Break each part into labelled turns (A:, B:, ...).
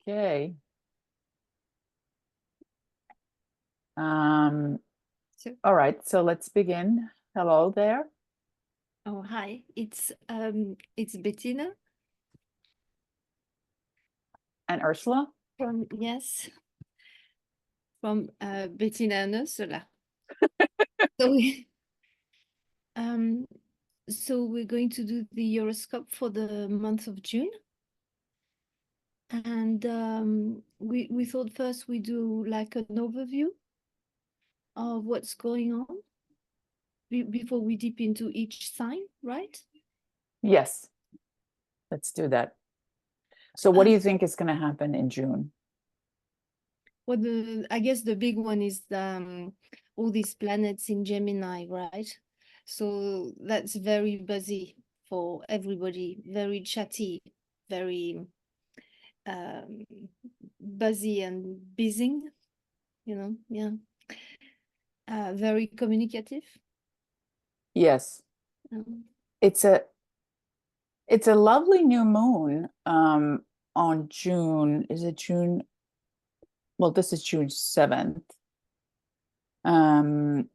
A: Okay. All right, so let's begin. Hello there.
B: Oh, hi. It's Bettina
A: And Ursula.
B: from Bettina Ursula. So we, um so we're going to do the horoscope for the month of June. And we thought first we do like an overview of what's going on before we dip into each sign, right?
A: Yes, let's do that. So what do you think is going to happen in June?
B: Well, I guess the big one is all these planets in Gemini, right? So that's very busy for everybody, very chatty, very um, buzzy and buzzing, yeah. Very communicative.
A: Yes. It's a lovely new moon on June. Is it June? Well, this is June 7th. June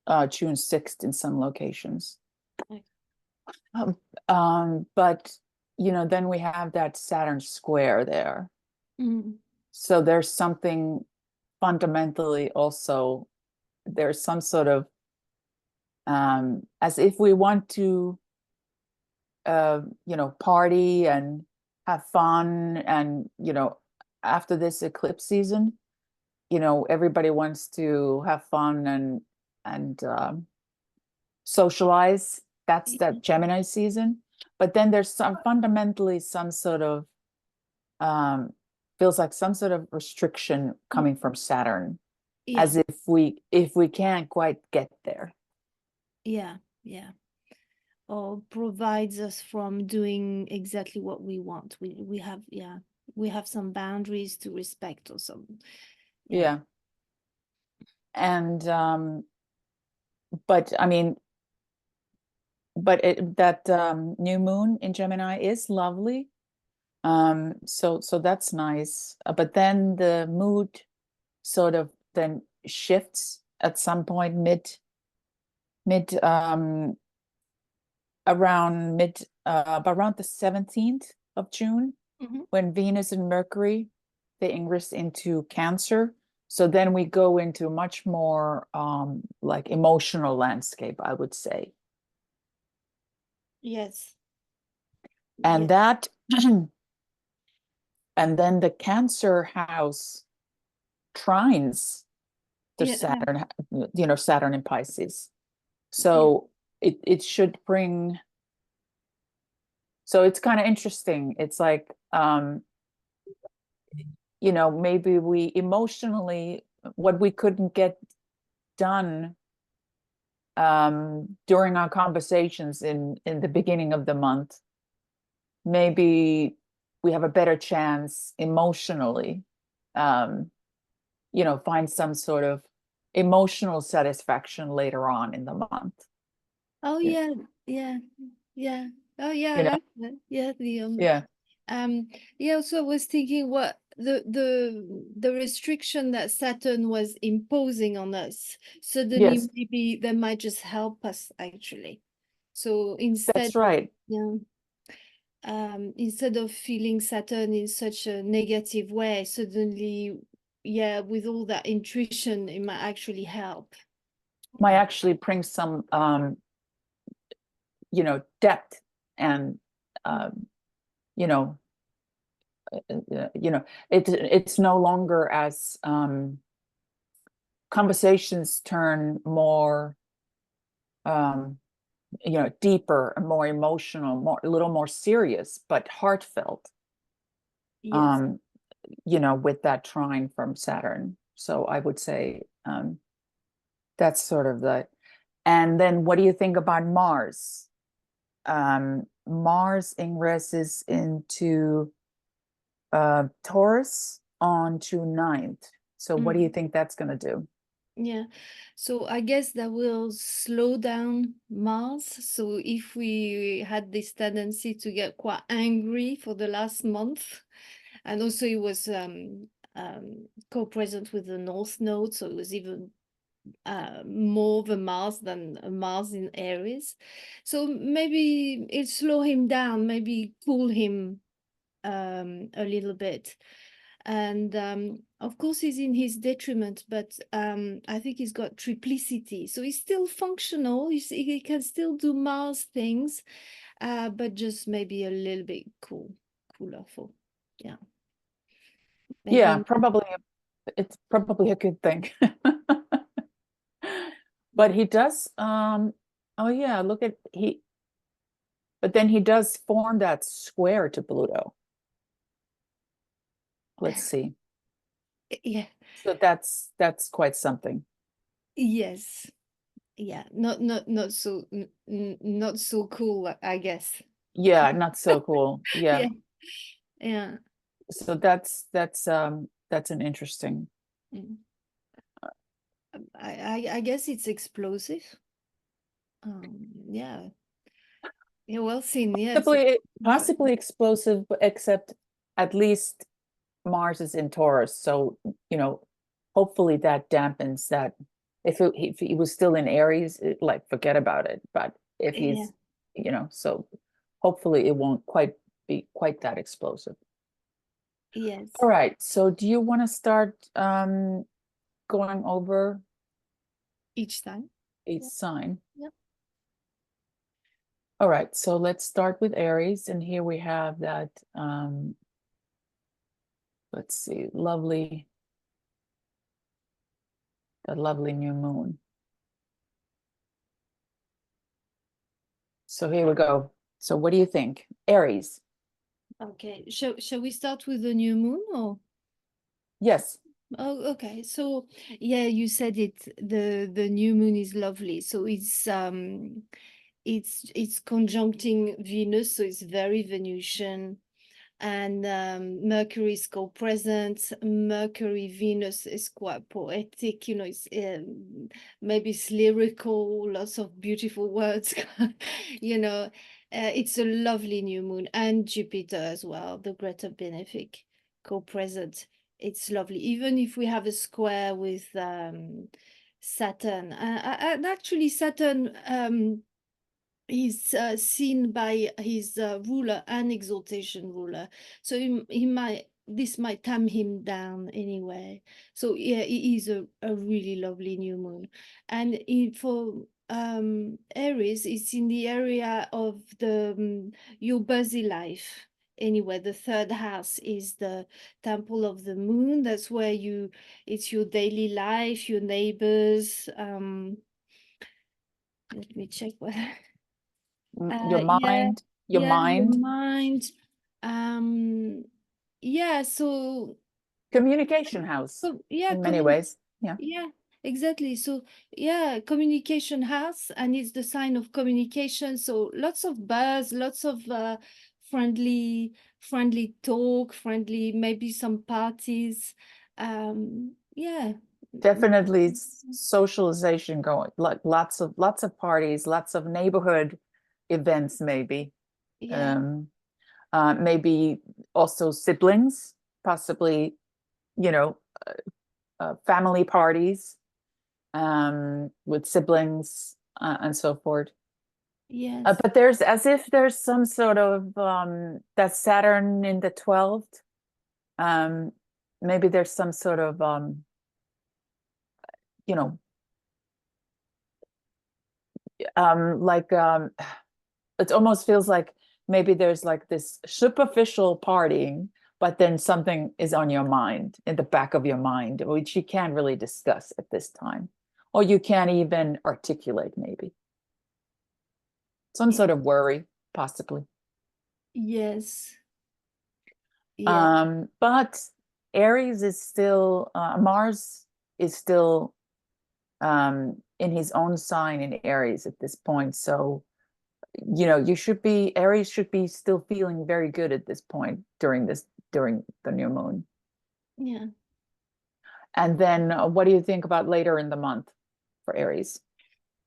A: 6th in some locations.
B: Okay.
A: But then we have that Saturn square there.
B: Mm.
A: So there's something fundamentally also, there's some sort of as if we want to party and have fun, and after this eclipse season, everybody wants to have fun and socialize. That's that Gemini season. But then there's fundamentally some sort of feels like some sort of restriction coming from Saturn,
B: Yeah,
A: as if we can't quite get there.
B: yeah, yeah. Or provides us from doing exactly what we want. We have some boundaries to respect or some.
A: Yeah. And but I mean, that new moon in Gemini is lovely. So that's nice. But then the mood sort of then shifts at some point mid around the 17th of June, when Venus and Mercury, they ingress into Cancer. So then we go into much more like emotional landscape, I would say.
B: Yes.
A: And
B: Yes.
A: that and then the Cancer house trines the
B: Yeah.
A: Saturn, Saturn in Pisces. So it should bring, so it's kind of interesting. It's like maybe we emotionally, what we couldn't get done during our conversations in the beginning of the month, maybe we have a better chance emotionally, find some sort of emotional satisfaction later on in the month.
B: Oh
A: Yeah.
B: yeah. Oh yeah, I
A: You know,
B: like that. Yeah,
A: yeah.
B: yeah. So I was thinking what the restriction that Saturn was imposing on us, suddenly
A: Yes,
B: maybe that might just help us actually. So instead,
A: that's right.
B: yeah, instead of feeling Saturn in such a negative way, suddenly, yeah, with all that intuition, it might actually help.
A: Might actually bring some depth and you know it's no longer as conversations turn more deeper and more emotional, a little more serious, but heartfelt,
B: Yes.
A: with that trine from Saturn. So I would say that's sort of and then what do you think about Mars? Mars ingresses into Taurus on June 9th. So what do you think that's going to do?
B: Yeah, so I guess that will slow down Mars. So if we had this tendency to get quite angry for the last month, And also it was co-present with the North Node, so it was even more of a Mars than a Mars in Aries. So maybe it slow him down, maybe cool him a little bit. And of course he's in his detriment, but I think he's got triplicity, so he's still functional. He can still do Mars things, but just maybe a little bit cooler for, yeah. Maybe
A: Yeah, probably it's probably a good thing. But he does oh yeah, look at but then he does form that square to Pluto. Let's see.
B: yeah,
A: So that's quite something.
B: yes, yeah, not so not so cool, I guess.
A: Yeah, not so cool. Yeah.
B: Yeah, yeah.
A: So that's an interesting.
B: Mm. I guess it's explosive. Yeah. Yeah, well seen. Yeah.
A: Possibly explosive, but except at least Mars is in Taurus, so hopefully that dampens that. If he was still in Aries, like forget about it. But if
B: Yeah.
A: he's, so hopefully it won't quite be quite that explosive.
B: Yes.
A: All right. So do you want to start going over
B: Each time.
A: each sign?
B: Yep.
A: All right. So let's start with Aries, and here we have that. Let's see, the lovely new moon. So here we go. So what do you think? Aries.
B: Okay. Shall we start with the new moon or?
A: Yes.
B: Oh, okay. So yeah, you said it. The new moon is lovely. So it's conjuncting Venus, so it's very Venusian. And Mercury is co-present. Mercury Venus is quite poetic, it's maybe it's lyrical, lots of beautiful words. It's a lovely new moon, and Jupiter as well, the greater benefic, co-present. It's lovely, even if we have a square with Saturn. And actually Saturn he's seen by his ruler and exaltation ruler, so this might tamp him down anyway. So yeah, it is a really lovely new moon. And for Aries, it's in the area of the your busy life. Anyway, the third house is the temple of the moon. That's where it's your daily life, your neighbors. Let me check what.
A: Your
B: Yeah,
A: mind, your
B: yeah, your
A: mind,
B: mind. Yeah, so
A: communication house
B: yeah,
A: in many ways. Yeah.
B: yeah, exactly. So yeah, communication house, and it's the sign of communication. So lots of buzz, lots of friendly talk, maybe some parties. Yeah.
A: Definitely socialization going, like lots of parties, lots of neighborhood events, maybe.
B: Yeah.
A: Maybe also siblings, possibly, family parties with siblings and so forth.
B: Yes.
A: But there's as if there's some sort of that Saturn in the 12th. Maybe there's some sort of you know like it almost feels like maybe there's like this superficial partying, but then something is on your mind, in the back of your mind, which you can't really discuss at this time, or you can't even articulate, maybe some sort of worry, possibly.
B: Yes. Yeah.
A: But Aries is still Mars is still in his own sign in Aries at this point. So, Aries should be still feeling very good at this point during the new moon.
B: Yeah.
A: And then what do you think about later in the month for Aries?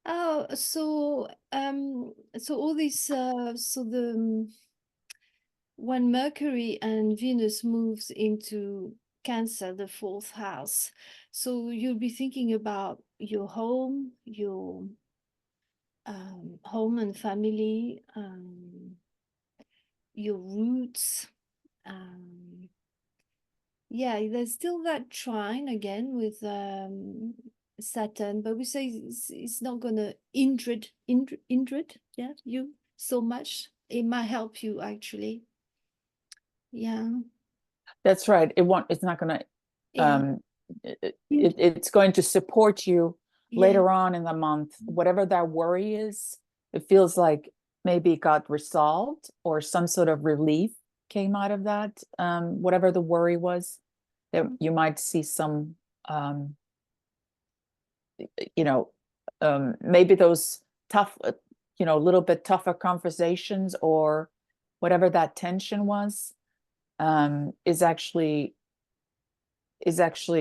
B: Oh, so all this when Mercury and Venus moves into Cancer, the 4th house, so you'll be thinking about your home, your home and family, your roots. Yeah, there's still that trine again with Saturn, but we say it's not gonna injure yeah, you so much. It might help you actually. Yeah.
A: That's right. It's not going to,
B: Yeah.
A: it's going to support you
B: Yeah.
A: later on in the month. Whatever that worry is, it feels like maybe it got resolved or some sort of relief came out of that. Whatever the worry was, that you might see some, maybe those tough, a little bit tougher conversations or whatever that tension was, is actually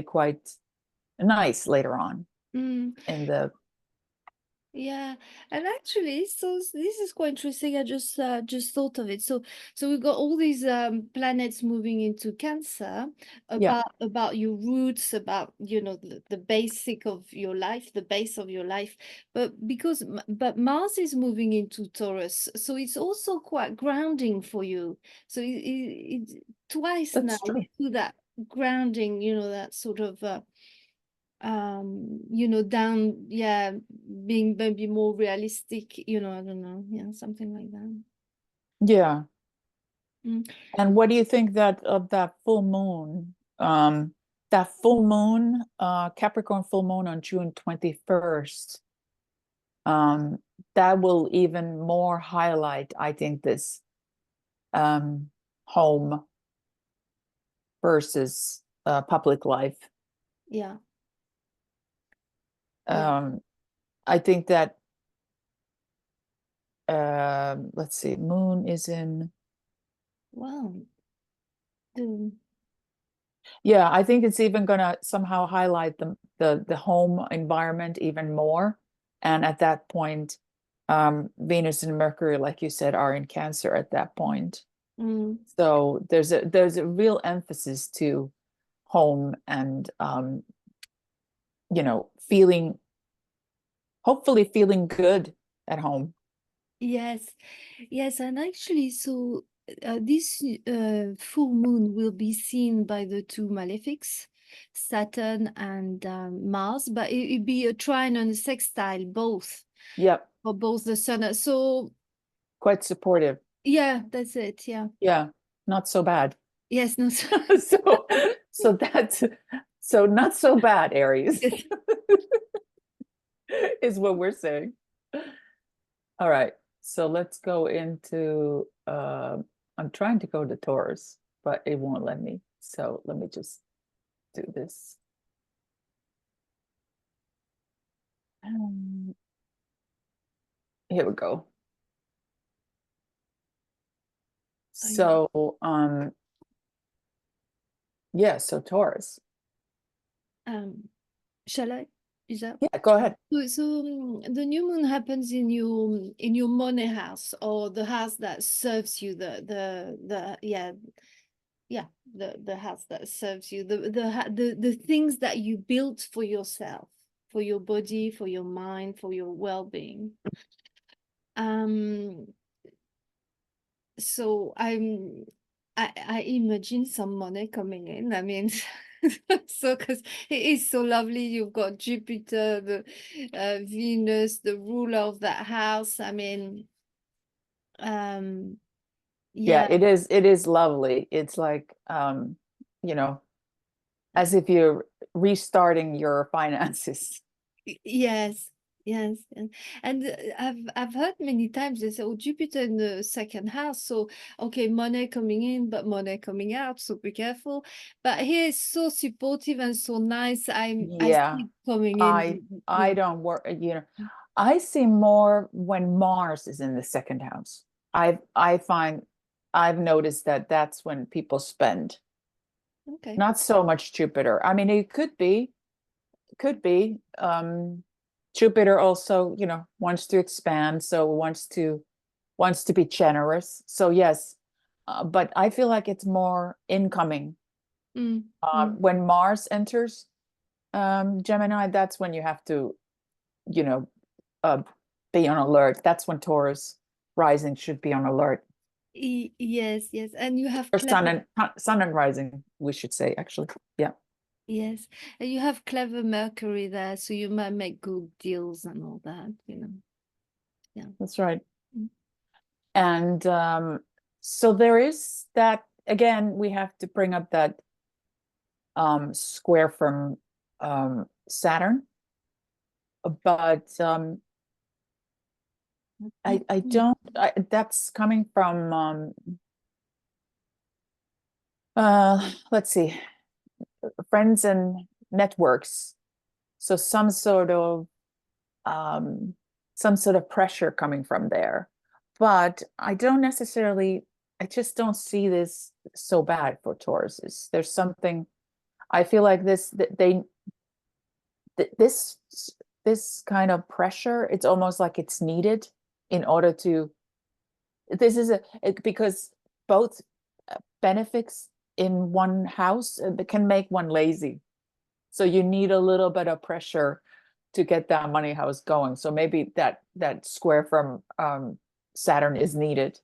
A: quite nice later on
B: Mm.
A: in the
B: Yeah, and actually, so this is quite interesting. I just thought of it. So we've got all these planets moving into Cancer
A: yeah,
B: about your roots, about the basic of your life, the base of your life. But but Mars is moving into Taurus, so it's also quite grounding for you. So it's twice now
A: that's true.
B: to that grounding, that sort of down, yeah, being maybe more realistic, I don't know, yeah, something like that.
A: Yeah.
B: Mm.
A: And what do you think that of that full moon, Capricorn full moon on June 21st, that will even more highlight, I think, this home versus public life.
B: Yeah, yeah.
A: I think that let's see, moon is in,
B: Wow. Mm.
A: yeah, I think it's even gonna somehow highlight the home environment even more. And at that point, Venus and Mercury, like you said, are in Cancer at that point.
B: Mm.
A: So there's a real emphasis to home and feeling, hopefully feeling good at home.
B: Yes, yes, and actually, so this full moon will be seen by the two malefics, Saturn and Mars, but it'd be a trine and a sextile both,
A: Yep,
B: for both the sun. So
A: quite supportive.
B: yeah, that's it. Yeah.
A: Yeah, not so bad.
B: Yes, no.
A: So so that's so not so bad, Aries,
B: Yes.
A: is what we're saying. All right, so let's go into I'm trying to go to Taurus, but it won't let me. So let me just do this. Here we go. So yeah, so Taurus.
B: Shall I? Is that?
A: Yeah, go ahead.
B: So the new moon happens in your money house, or the house that serves you, the yeah, the house that serves you, the things that you built for yourself, for your body, for your mind, for your well-being. So I imagine some money coming in. I mean, so because it is so lovely. You've got Jupiter, the Venus, the ruler of that house. I mean,
A: Yeah,
B: yeah,
A: it is lovely. It's like you know, as if you're restarting your finances.
B: yes, yes, and I've heard many times they say, "Oh, Jupiter in the second house, so okay, money coming in, but money coming out, so be careful." But here is so supportive and so nice. I
A: Yeah,
B: see it coming
A: I
B: in
A: I
B: with
A: don't work, I see more when Mars is in the second house. I find I've noticed that that's when people spend,
B: okay.
A: not so much Jupiter. I mean, it could be. Jupiter also, wants to expand, so wants to be generous. So yes, but I feel like it's more incoming. When Mars enters Gemini, that's when you have to, you know, be on alert. That's when Taurus rising should be on alert.
B: Yes, yes, and you have
A: Or
B: clever.
A: sun and rising, we should say, actually. Yeah,
B: Yes, and you have clever Mercury there, so you might make good deals and all that, you know. Yeah.
A: that's right.
B: Mm.
A: And so there is that, again, we have to bring up that square from Saturn, but I don't, that's coming from let's see, friends and networks. So some sort of pressure coming from there. But I don't necessarily, I just don't see this so bad for Tauruses. There's something, I feel like this this kind of pressure, it's almost like it's needed in order to, this is because both benefits in one house can make one lazy. So you need a little bit of pressure to get that money house going. So maybe that square from Saturn is needed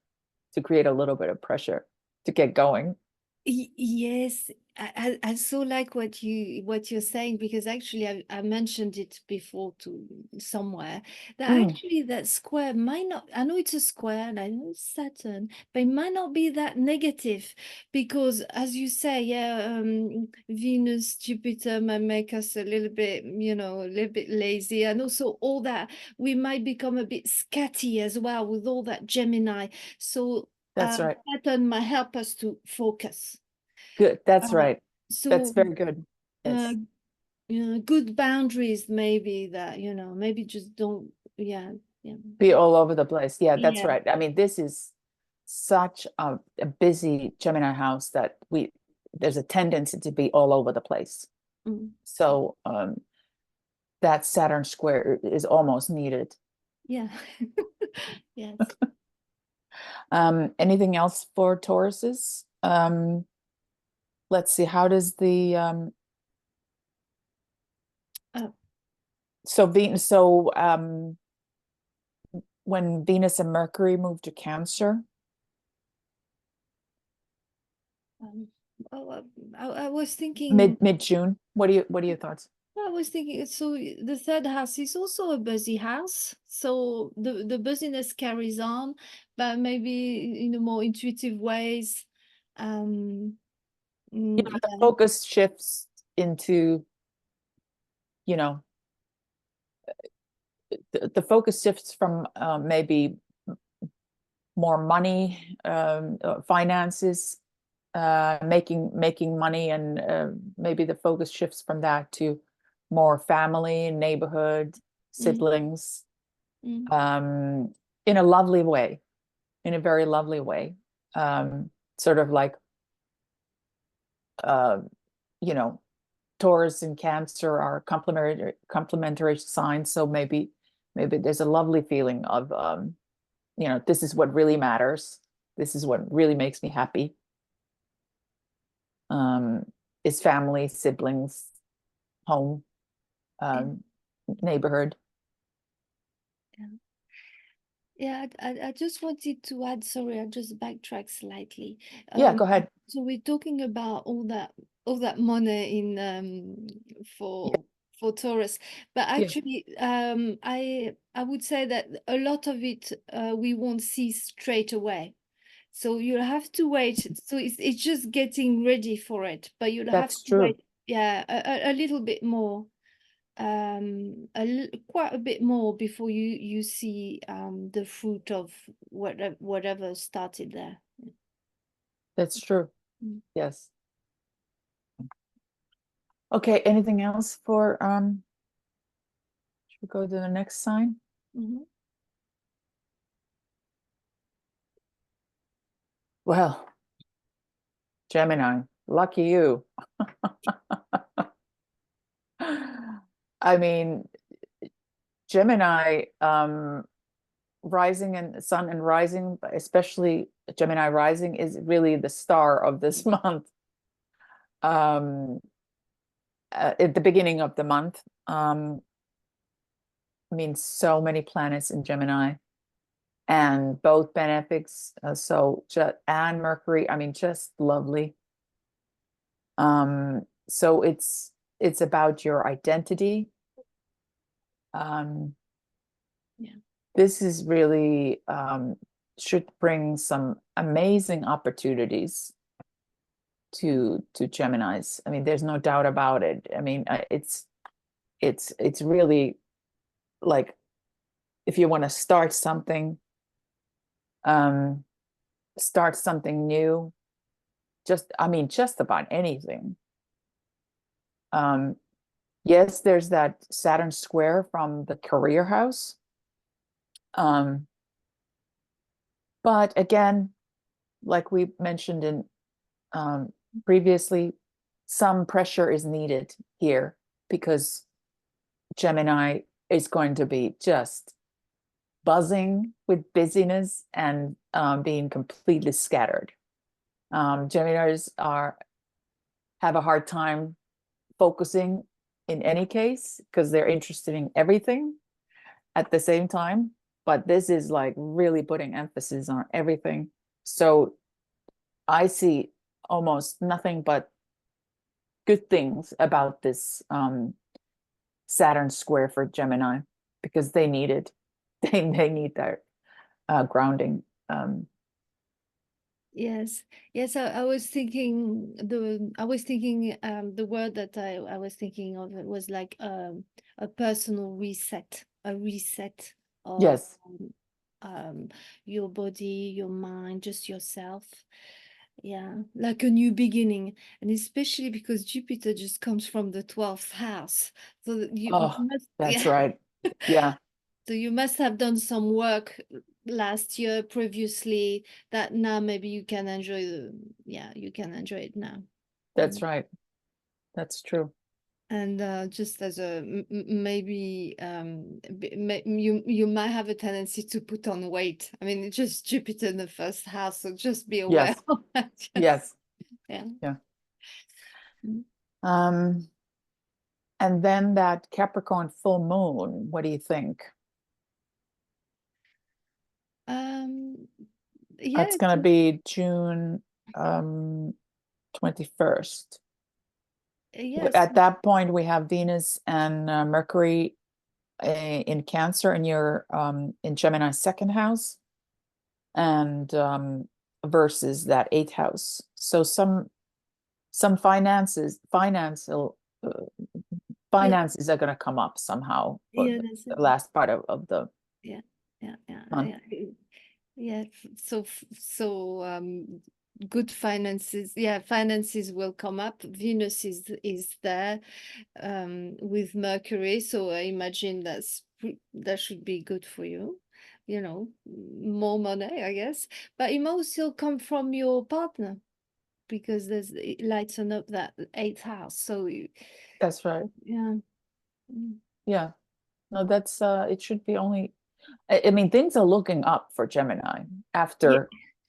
A: to create a little bit of pressure to get going.
B: Yes, I so like what you're saying, because actually I mentioned it before to somewhere that actually that square might not, I know it's a square and I know it's Saturn, but it might not be that negative, because as you say, yeah, Venus, Jupiter might make us a little bit, you know, a little bit lazy, and also all that we might become a bit scatty as well with all that Gemini. So
A: That's right.
B: pattern might help us to focus.
A: Good. That's right. That's
B: So
A: very good.
B: uh,
A: Yes.
B: good boundaries, maybe that, you know, maybe just don't, yeah, yeah,
A: Be all over the place. Yeah, that's
B: yeah.
A: right. I mean, this is such a busy Gemini house that there's a tendency to be all over the place.
B: Mm.
A: So that Saturn square is almost needed.
B: Yeah. Yes.
A: Anything else for Tauruses? Let's see, how does the
B: Oh,
A: when Venus and Mercury move to Cancer,
B: um, I was thinking,
A: mid-June, what are your thoughts?
B: I was thinking, so the third house is also a busy house. So the busyness carries on, but maybe in a more intuitive ways. Um,
A: The
B: yeah.
A: focus shifts into, you know, the focus shifts from maybe more money, finances, making money, and maybe the focus shifts from that to more family, neighborhood,
B: Mm,
A: siblings,
B: mm,
A: in a lovely way, in a very lovely way. Sort of like, uh, you know, Taurus and Cancer are complementary signs. So maybe there's a lovely feeling of, this is what really matters. This is what really makes me happy. Um, is family, siblings, home,
B: yeah.
A: um, neighborhood.
B: Yeah. Yeah, I just wanted to add, sorry, I just backtrack slightly.
A: Yeah, go ahead.
B: So we're talking about all that money in
A: Yeah,
B: for Taurus, but
A: yeah,
B: actually I would say that a lot of it we won't see straight away. So you'll have to wait. So it's just getting ready for it, but you'll have
A: that's
B: to
A: true.
B: wait, yeah, a little bit more, quite a bit more before you see the fruit of whatever started there.
A: That's true.
B: Mm.
A: Yes. Okay, anything else for should we go to the next sign?
B: Mhm.
A: Well, Gemini, lucky you. I mean, Gemini, rising and sun and rising, especially Gemini rising is really the star of this month. At the beginning of the month, I mean, so many planets in Gemini, and both benefics. And Mercury, I mean, just lovely. So it's about your identity.
B: Yeah.
A: This is really should bring some amazing opportunities to Geminis. I mean, there's no doubt about it. I mean, it's really like if you want to start something new, just about anything. Yes, there's that Saturn square from the career house. But again, like we mentioned in previously, some pressure is needed here because Gemini is going to be just buzzing with busyness and being completely scattered. Geminis have a hard time focusing in any case because they're interested in everything at the same time. But this is like really putting emphasis on everything. So I see almost nothing but good things about this Saturn square for Gemini because they need it. They need that grounding.
B: Yes, yes. I was thinking the word that I was thinking of was like a personal reset, a reset of
A: Yes.
B: Your body, your mind, just yourself. Yeah, like a new beginning, and especially because Jupiter just comes from the 12th house, so that you
A: Oh,
B: must,
A: that's
B: yeah.
A: right. Yeah,
B: So you must have done some work last year previously that now maybe you can enjoy you can enjoy it now.
A: that's right. That's true.
B: And just as a maybe you might have a tendency to put on weight. I mean, it's just Jupiter in the first house, so just be aware
A: Yes.
B: of that.
A: Yes.
B: Yeah.
A: Yeah.
B: Mm.
A: And then that Capricorn full moon, what do you think?
B: Yeah,
A: That's going to be June 21st.
B: yes.
A: At that point, we have Venus and Mercury in Cancer, and you're in Gemini's second house, and versus that eighth house. So some financial
B: Yeah,
A: finances are going to come up somehow for
B: yeah, that's it.
A: the last part of the
B: Yeah, yeah.
A: month.
B: Yeah, so good finances. Yeah, finances will come up. Venus is there with Mercury, so I imagine that should be good for you. You know, more money, I guess. But it must still come from your partner because it lighten up that eighth house. So
A: That's right.
B: yeah. Mm.
A: Yeah. No, that's it should be only I mean things are looking up for Gemini
B: Yeah,
A: after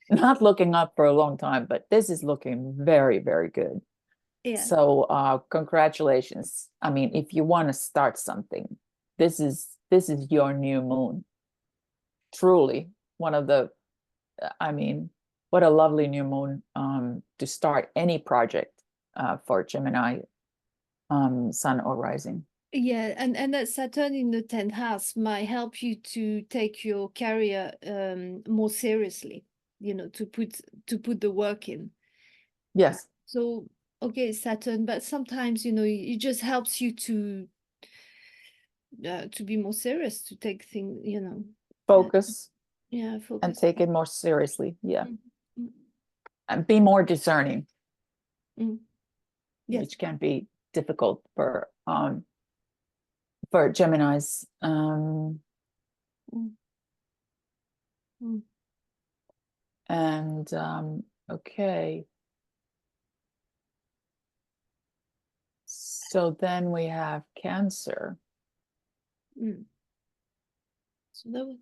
A: not looking up for a long time, but this is looking very, very good.
B: yeah.
A: So congratulations. I mean, if you want to start something, this is your new moon. Truly one of the I mean, what a lovely new moon to start any project for Gemini sun or rising.
B: Yeah, and that Saturn in the 10th house might help you to take your career more seriously, to put the work in.
A: Yes.
B: So, okay, Saturn, but sometimes, it just helps you to be more serious, to take things,
A: Focus
B: yeah,
A: and
B: focus.
A: take it more seriously. Yeah.
B: Mm, mm,
A: And be more discerning,
B: mm. Yes.
A: which can be difficult for Geminis.
B: Mm, mm,
A: And okay. So then we have Cancer.
B: mm. So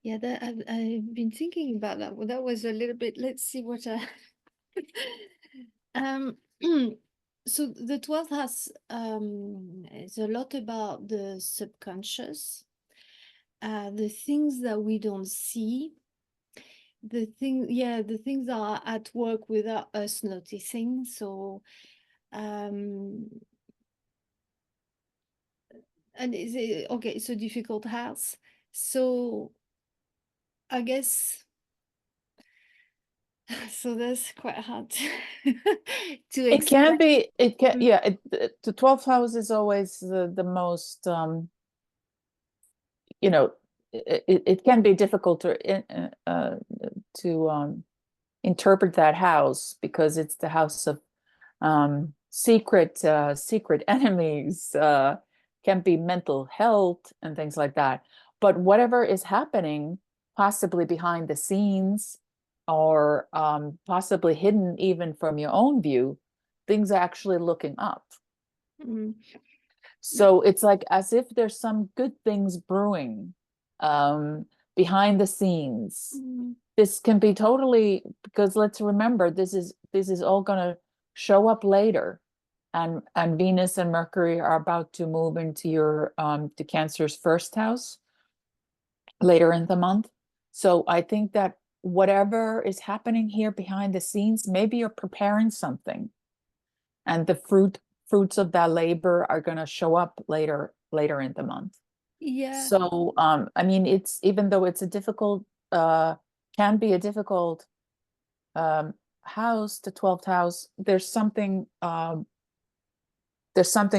B: Yeah, I've been thinking about that. Well, that was a little bit, let's see what I um so the 12th house is a lot about the subconscious, the things that we don't see, the things that are at work without us noticing. So and is it okay, it's a difficult house. So I guess so that's quite hard to
A: It can
B: explain.
A: be, it can, yeah, the 12th house is always the most, you know, it can be difficult to interpret that house because it's the house of secret enemies, can be mental health and things like that. But whatever is happening, possibly behind the scenes or possibly hidden even from your own view, things are actually looking up.
B: Mm.
A: So it's like as if there's some good things brewing um, behind the scenes.
B: Mm.
A: This can be totally, because let's remember this is all going to show up later, and Venus and Mercury are about to move into your to Cancer's first house later in the month. So I think that whatever is happening here behind the scenes, maybe you're preparing something, and the fruits of that labor are going to show up later in the month.
B: Yeah,
A: So I mean, it's, even though it's a difficult can be a difficult um house, the 12th house, there's something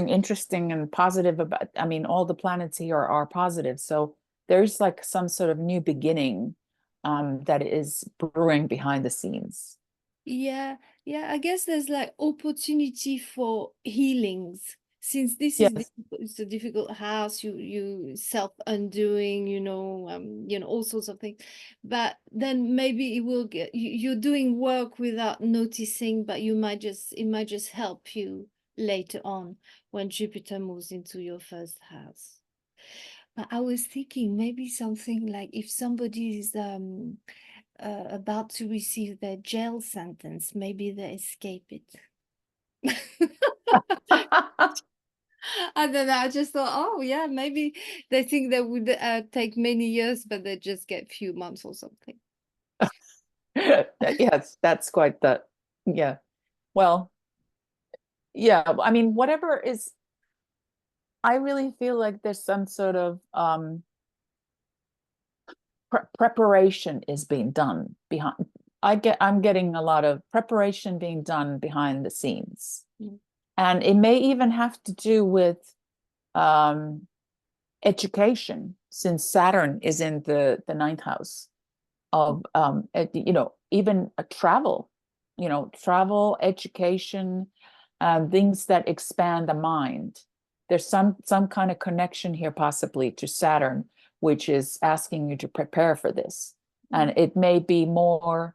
A: interesting and positive about, I mean, all the planets here are positive, so there's like some sort of new beginning that is brewing behind the scenes.
B: yeah, yeah. I guess there's like opportunity for healings since this is
A: Yes.
B: difficult, it's a difficult house. You self undoing, all sorts of things. But then maybe it will get you're doing work without noticing, but it might just help you later on when Jupiter moves into your first house. But I was thinking maybe something like if somebody is about to receive their jail sentence, maybe they escape it. I don't know. I just thought, oh yeah, maybe they think they would take many years, but they just get few months or something.
A: Yes, that's quite the, yeah. Well, yeah, I mean, whatever is, I really feel like there's some sort of preparation is being done behind. I'm getting a lot of preparation being done behind the scenes.
B: Mm.
A: And it may even have to do with um education, since Saturn is in the ninth house of even a travel, travel, education, things that expand the mind. There's some kind of connection here possibly to Saturn, which is asking you to prepare for this. And it may be more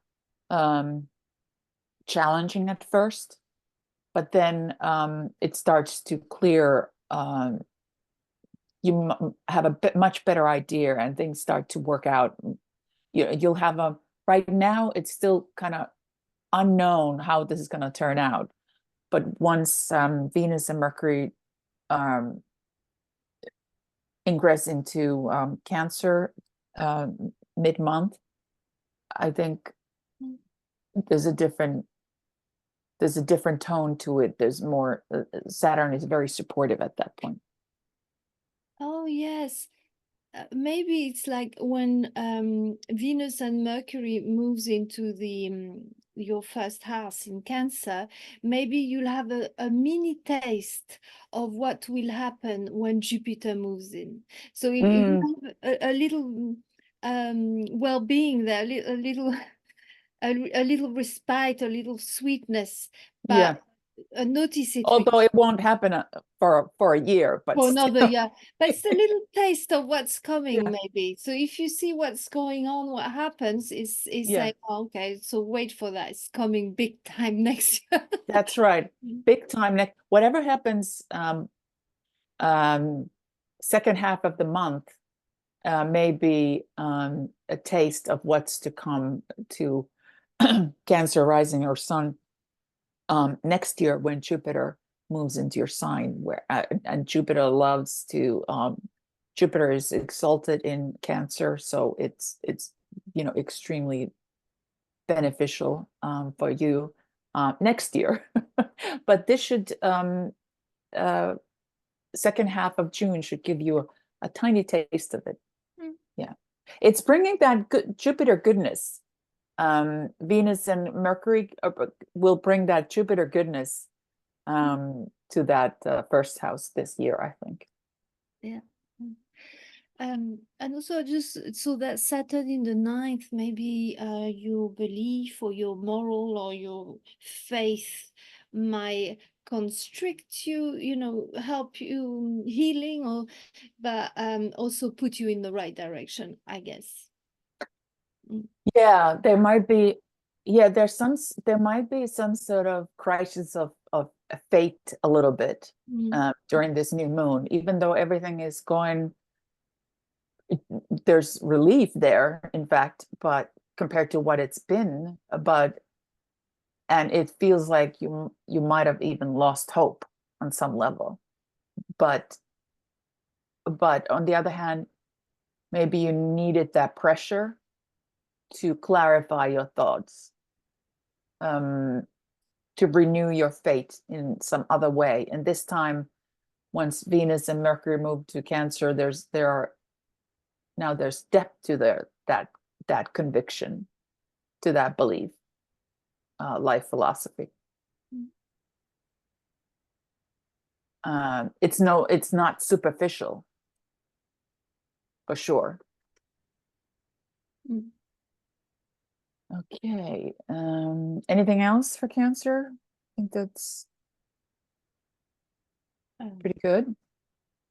A: challenging at first, but then it starts to clear. You have a much better idea, and things start to work out. You'll have a, right now it's still kind of unknown how this is going to turn out, but once Venus and Mercury um, ingress into Cancer mid-month, I think there's a different tone to it. There's more, Saturn is very supportive at that point.
B: Oh yes. Maybe it's like when Venus and Mercury moves into the your first house in Cancer, maybe you'll have a mini taste of what will happen when Jupiter moves in. So you have a little well-being there, a little a little respite, a little sweetness,
A: Yeah,
B: but notice it
A: although it won't happen for a year, but
B: for another
A: still.
B: year. But it's a little taste of what's coming,
A: Yeah,
B: maybe. So if you see what's going on, what happens is
A: yeah,
B: like, oh, okay, so wait for that. It's coming big time next year.
A: that's right. Big time. Next, whatever happens second half of the month, may be a taste of what's to come to Cancer rising or sun next year when Jupiter moves into your sign, where and Jupiter loves to Jupiter is exalted in Cancer, so it's extremely beneficial for you next year. But this should second half of June should give you a tiny taste of it. Yeah, it's bringing that good Jupiter goodness. Venus and Mercury will bring that Jupiter goodness to that first house this year, I think.
B: Yeah. And also just so that Saturn in the ninth, maybe your belief or your moral or your faith might constrict you, help you healing, but also put you in the right direction, I guess.
A: Yeah, there might be, there might be some sort of crisis of fate a little bit during this new moon, even though everything is going, there's relief there, in fact, but compared to what it's been, and it feels like you might have even lost hope on some level. But on the other hand, maybe you needed that pressure to clarify your thoughts, to renew your faith in some other way. And this time, once Venus and Mercury move to Cancer, there's depth to that conviction, to that belief, life philosophy. It's not superficial, for sure. Okay. Anything else for Cancer? I think that's pretty good.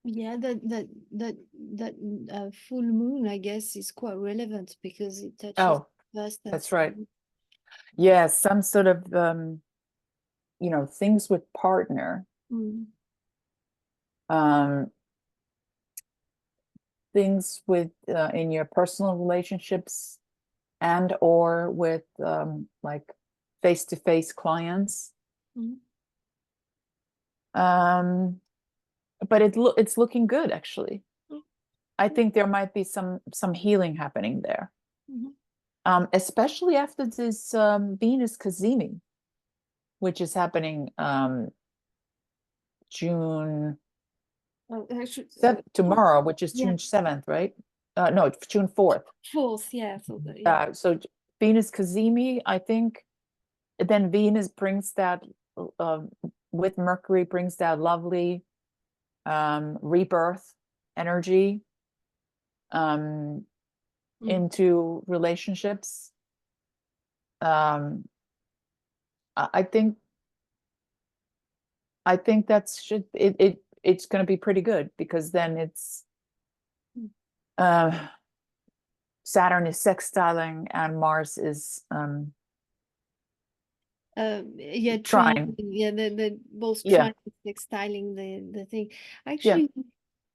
B: Yeah, that full moon, I guess, is quite relevant because it touches first.
A: That's right. Yeah, some sort of things with partner. Things with in your personal relationships and or with like face-to-face clients. But it's looking good, actually. I think there might be some healing happening there. Especially after this Venus cazimi, which is happening June tomorrow, which is June 7th, right? No, it's June 4th.
B: 4th, yeah.
A: So Venus cazimi, I think, then Venus brings that with Mercury brings that lovely rebirth energy into relationships. I think that's it's going to be pretty good, because then it's Saturn is sextiling and Mars is
B: trying. Yeah, they're both trying to sextiling the thing. Actually,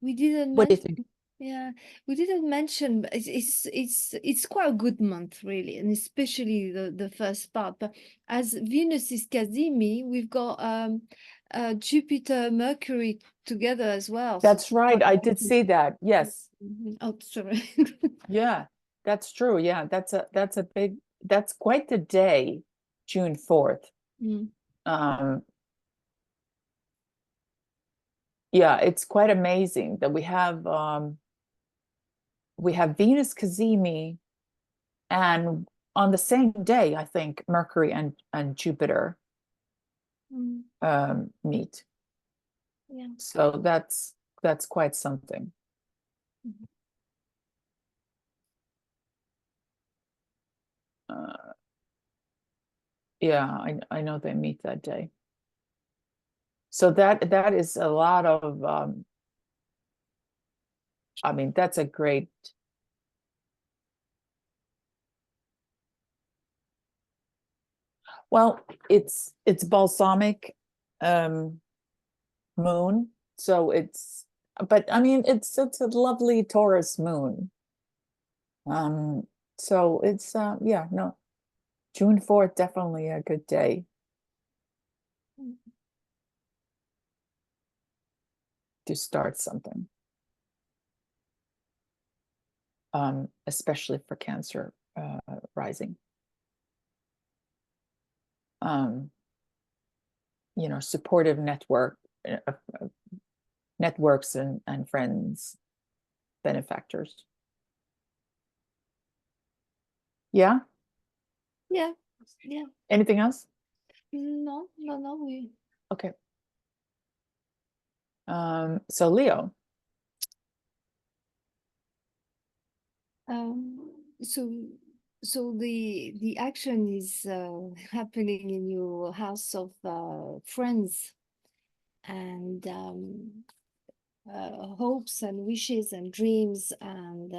B: we didn't
A: What do
B: mention.
A: you think?
B: Yeah, we didn't mention, but it's quite a good month, really, and especially the first part. But as Venus is cazimi, we've got Jupiter, Mercury together as well.
A: That's right. I did see that. Yes.
B: Oh, sorry.
A: Yeah, that's true. Yeah, that's quite the day, June 4th. Yeah, it's quite amazing that we have Venus cazimi, and on the same day, I think Mercury and Jupiter meet.
B: Yeah.
A: So that's quite something. Yeah, I know they meet that day. So that is a lot of I mean, that's a great well, it's balsamic moon, so it's but I mean, it's a lovely Taurus moon. So it's yeah, no, June 4th, definitely a good day to start something. Especially for Cancer rising. You know, supportive networks and friends, benefactors. Yeah.
B: Yeah.
A: Anything else?
B: No.
A: Okay. So Leo.
B: So the action is happening in your house of friends and hopes and wishes and dreams and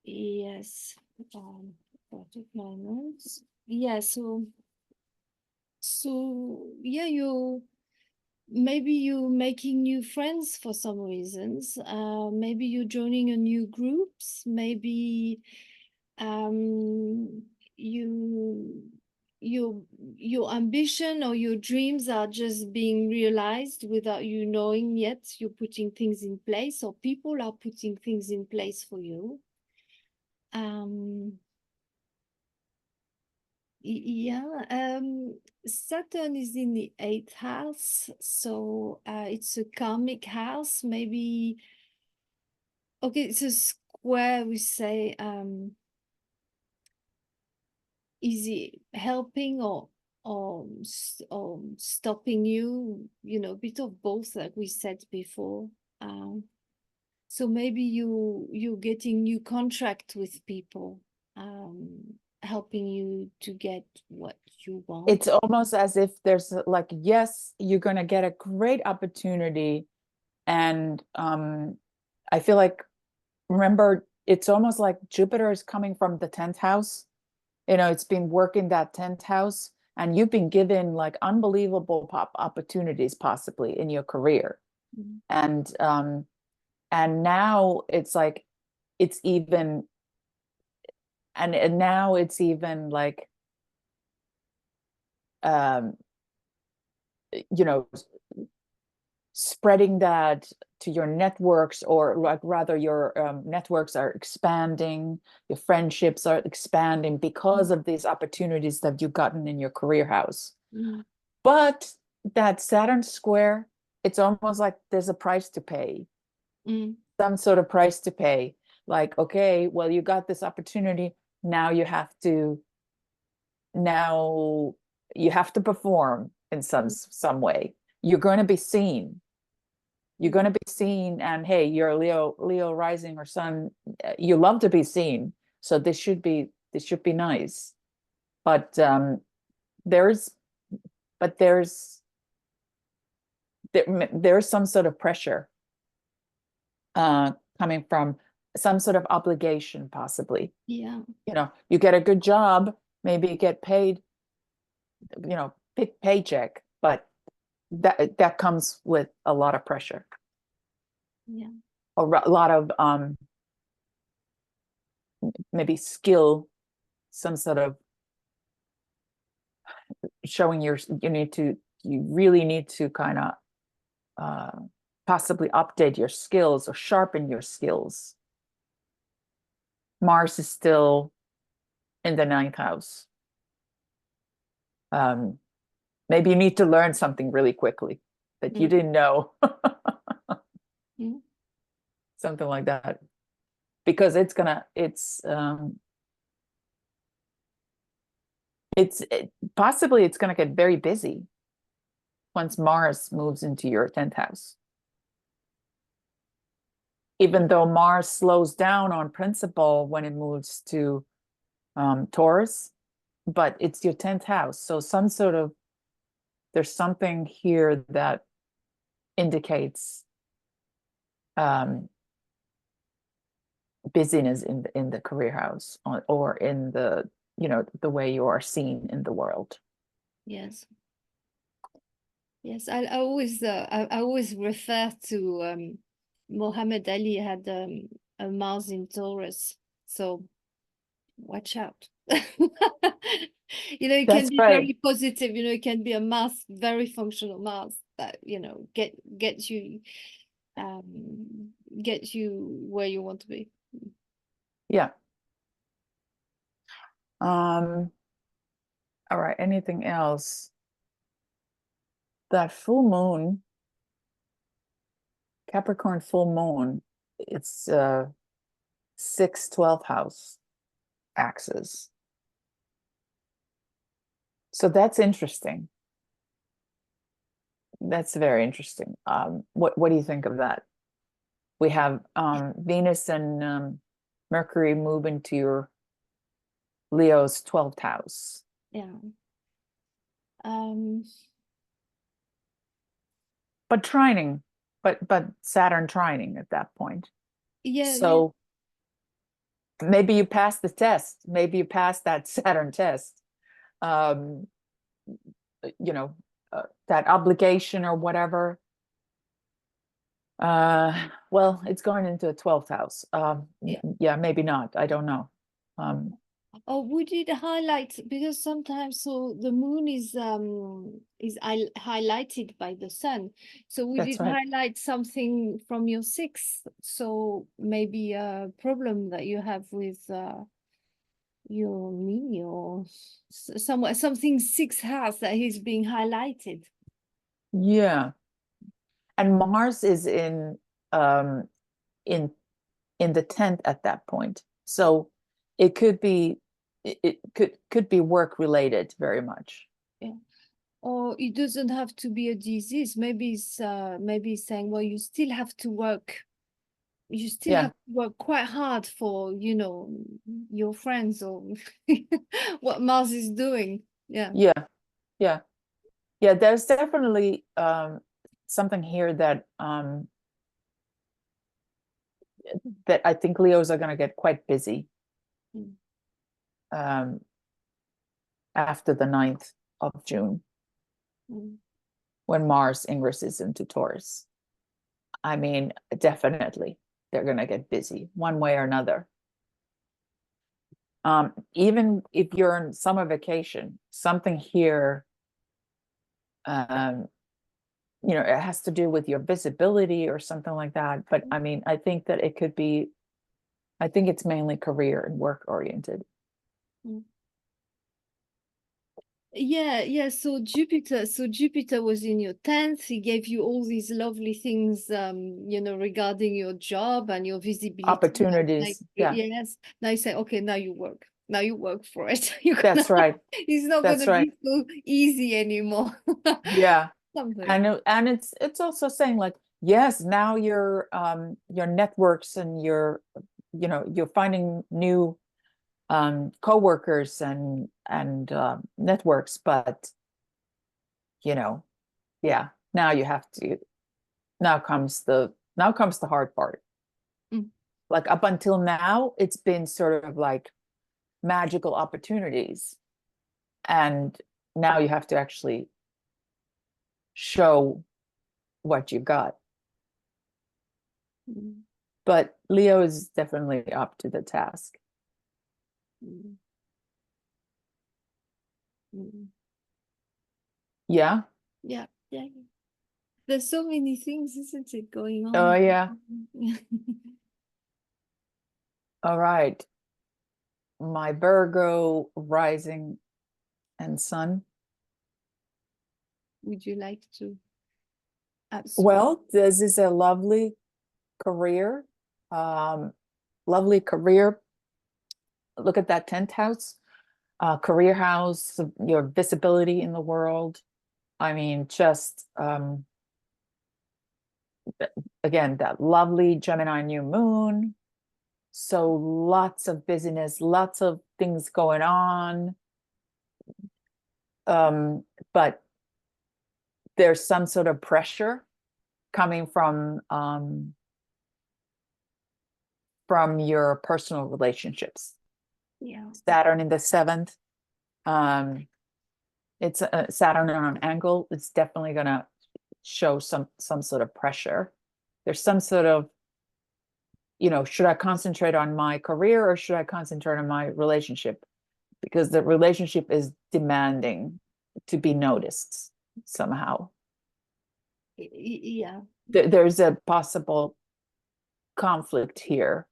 B: yes, my notes. Yeah, so yeah, maybe you're making new friends for some reasons. Maybe you're joining a new groups. Maybe your ambition or your dreams are just being realized without you knowing yet. You're putting things in place, or people are putting things in place for you. Yeah, Saturn is in the 8th house, so it's a karmic house. Maybe okay, it's a square. We say, is it helping or stopping you? You know, a bit of both, like we said before. So maybe you're getting new contract with people, helping you to get what you want.
A: It's almost as if there's like, yes, you're going to get a great opportunity. And I feel like, remember, it's almost like Jupiter is coming from the 10th house. You know, it's been working that 10th house, and you've been given like unbelievable opportunities possibly in your career. And now it's like it's even and now it's even like you know, spreading that to your networks, or like rather your networks are expanding, your friendships are expanding because of these opportunities that you've gotten in your career house. But that Saturn square, it's almost like there's a price to pay, some sort of price to pay. Like, okay, well, you got this opportunity, now you have to perform in some way. You're going to be seen. You're going to be seen, and hey, you're a Leo rising or sun. You love to be seen, so this should be nice. But there's some sort of pressure coming from some sort of obligation, possibly.
B: Yeah.
A: You know, you get a good job, maybe you get paid, you know, paycheck, but that comes with a lot of pressure.
B: Yeah.
A: A lot of maybe skill, some sort of showing you really need to kind of possibly update your skills or sharpen your skills. Mars is still in the 9th house. Maybe you need to learn something really quickly that you didn't know. Something like that. Because possibly it's gonna get very busy once Mars moves into your 10th house. Even though Mars slows down on principle when it moves to Taurus, but it's your 10th house. So there's something here that indicates busyness in the career house, or in the, you know, the way you are seen in the world.
B: Yes. Yes, I always refer to Muhammad Ali had a Mars in Taurus, so watch out. You know, it can
A: That's
B: be
A: right.
B: very positive, you know, it can be a Mars, very functional Mars that, you know, um get you where you want to be.
A: Yeah. All right. Anything else? That full moon, Capricorn full moon, it's 6/12 house axis. So that's interesting. That's very interesting. What do you think of that? We have Venus and Mercury move into your Leo's 12th house.
B: Yeah. Um
A: But trining, but Saturn trining at that point.
B: yeah, yeah.
A: So maybe you pass the test. Maybe you pass that Saturn test. Um, you know, that obligation or whatever. Well, it's going into a 12th house.
B: Yeah.
A: Yeah, maybe not. I don't know.
B: Or would it highlight, because sometimes so the moon is highlighted by the sun. So would
A: That's
B: it
A: right.
B: highlight something from your sixth? So maybe a problem that you have with your knee or somewhere something six has that is being highlighted.
A: Yeah. And Mars is um in in the 10th at that point. So it could be it could be work related very much.
B: Yeah. Or it doesn't have to be a disease. Maybe it's saying, well, you still have to work. You still
A: Yeah.
B: have to work quite hard for, you know, your friends or what Mars is doing. Yeah.
A: Yeah. Yeah. Yeah, there's definitely something here that I think Leos are going to get quite busy
B: Mm.
A: um after the 9th of June
B: Mm.
A: when Mars ingresses into Taurus. I mean, definitely they're going to get busy one way or another. Even if you're on summer vacation, something here, um, it has to do with your visibility or something like that. But I mean, I think that it could be, I think it's mainly career and work oriented.
B: Mm. Yeah, yeah. So Jupiter was in your 10th. He gave you all these lovely things, you know, regarding your job and your visibility. Like,
A: Opportunities. Yeah,
B: yes. Now you say, okay, now you work. Now you work for it. You're gonna,
A: that's right.
B: it's not
A: That's
B: gonna
A: right.
B: be so easy anymore.
A: Yeah.
B: Something.
A: And it's also saying like, yes, now your networks and you're finding new co-workers and networks, but you know, yeah, now you have to now comes the hard part.
B: Mm.
A: Like up until now, it's been sort of like magical opportunities. And now you have to actually show what you got.
B: Mm.
A: But Leo is definitely up to the task.
B: Mm. Mm.
A: Yeah.
B: Yeah, yeah. There's so many things, isn't it, going
A: Oh,
B: on?
A: yeah. All right. My Virgo rising and sun.
B: Would you like to add some?
A: Well, this is a career. Um, lovely career. Look at that 10th house, career house, your visibility in the world. I mean, just again, that lovely Gemini new moon. So lots of busyness, lots of things going on. But there's some sort of pressure coming from your personal relationships.
B: Yeah.
A: Saturn in the 7th. Um, It's a Saturn on an angle. It's definitely going to show some sort of pressure. There's some sort of, should I concentrate on my career or should I concentrate on my relationship? Because the relationship is demanding to be noticed somehow.
B: Yeah.
A: There's a possible conflict here.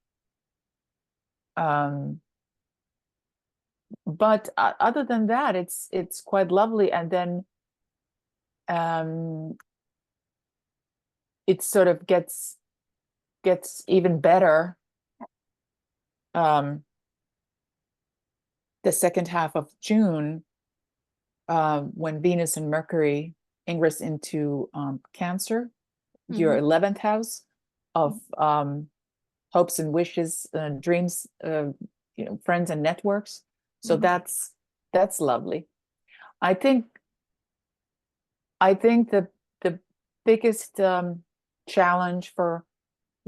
A: But other than that, it's quite lovely. And then it sort of gets even better the second half of June, when Venus and Mercury ingress into Cancer, your 11th house of hopes and wishes, dreams, friends and networks. So that's lovely. I think the biggest challenge for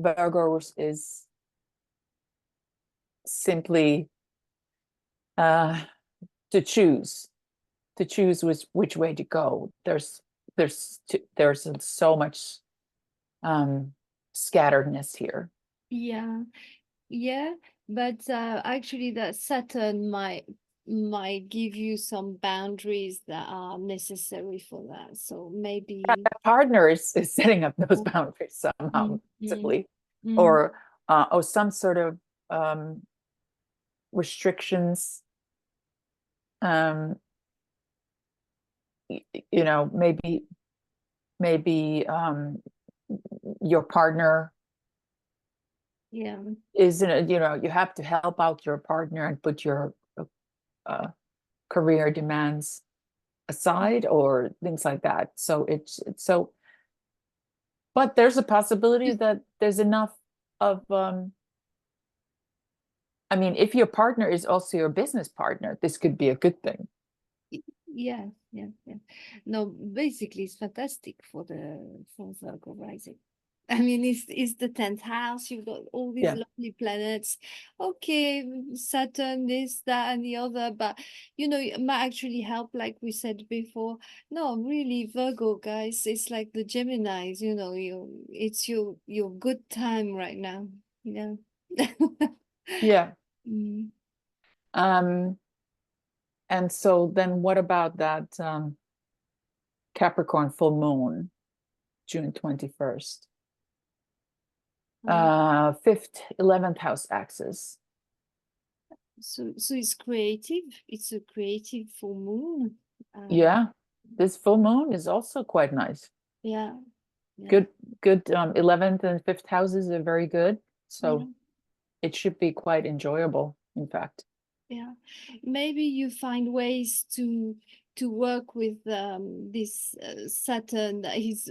A: Virgos is simply to choose which way to go. There's so much scatteredness here.
B: Yeah, but actually that Saturn might give you some boundaries that are necessary for that. So maybe
A: a partner is setting up those boundaries somehow, possibly, or some sort of restrictions. Maybe your partner is you have to help out your partner and put your career demands aside or things like that. So it's so, but there's a possibility that there's enough of if your partner is also your business partner, this could be a good thing.
B: Yeah. No, basically it's fantastic for Virgo rising. I mean, it's the 10th house. You've got all these lovely planets. Okay, Saturn, this, that, and the other. But, it might actually help, like we said before. No, really, Virgo, guys, it's like the Geminis, it's your good time right now. Yeah.
A: Yeah. And so then what about that Capricorn full moon, June 21st? 5th, 11th house axis.
B: So it's creative. It's a creative full moon.
A: Yeah, this full moon is also quite nice.
B: Yeah.
A: Good 11th and 5th houses are very good. So it should be quite enjoyable, in fact.
B: Yeah, maybe you find ways to work with this Saturn that is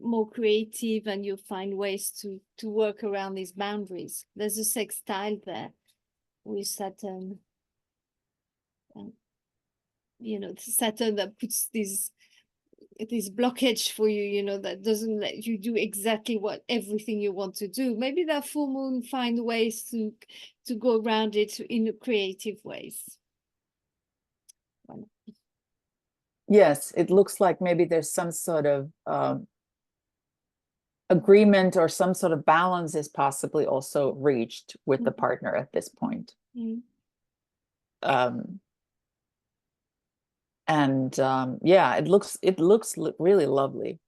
B: more creative, and you find ways to work around these boundaries. There's a sextile there with Saturn. Saturn that puts this blockage for you, that doesn't let you do exactly everything you want to do. Maybe that full moon find ways to go around it in creative ways.
A: Yes, it looks like maybe there's some sort of agreement or some sort of balance is possibly also reached with the partner at this point. And yeah, it looks really lovely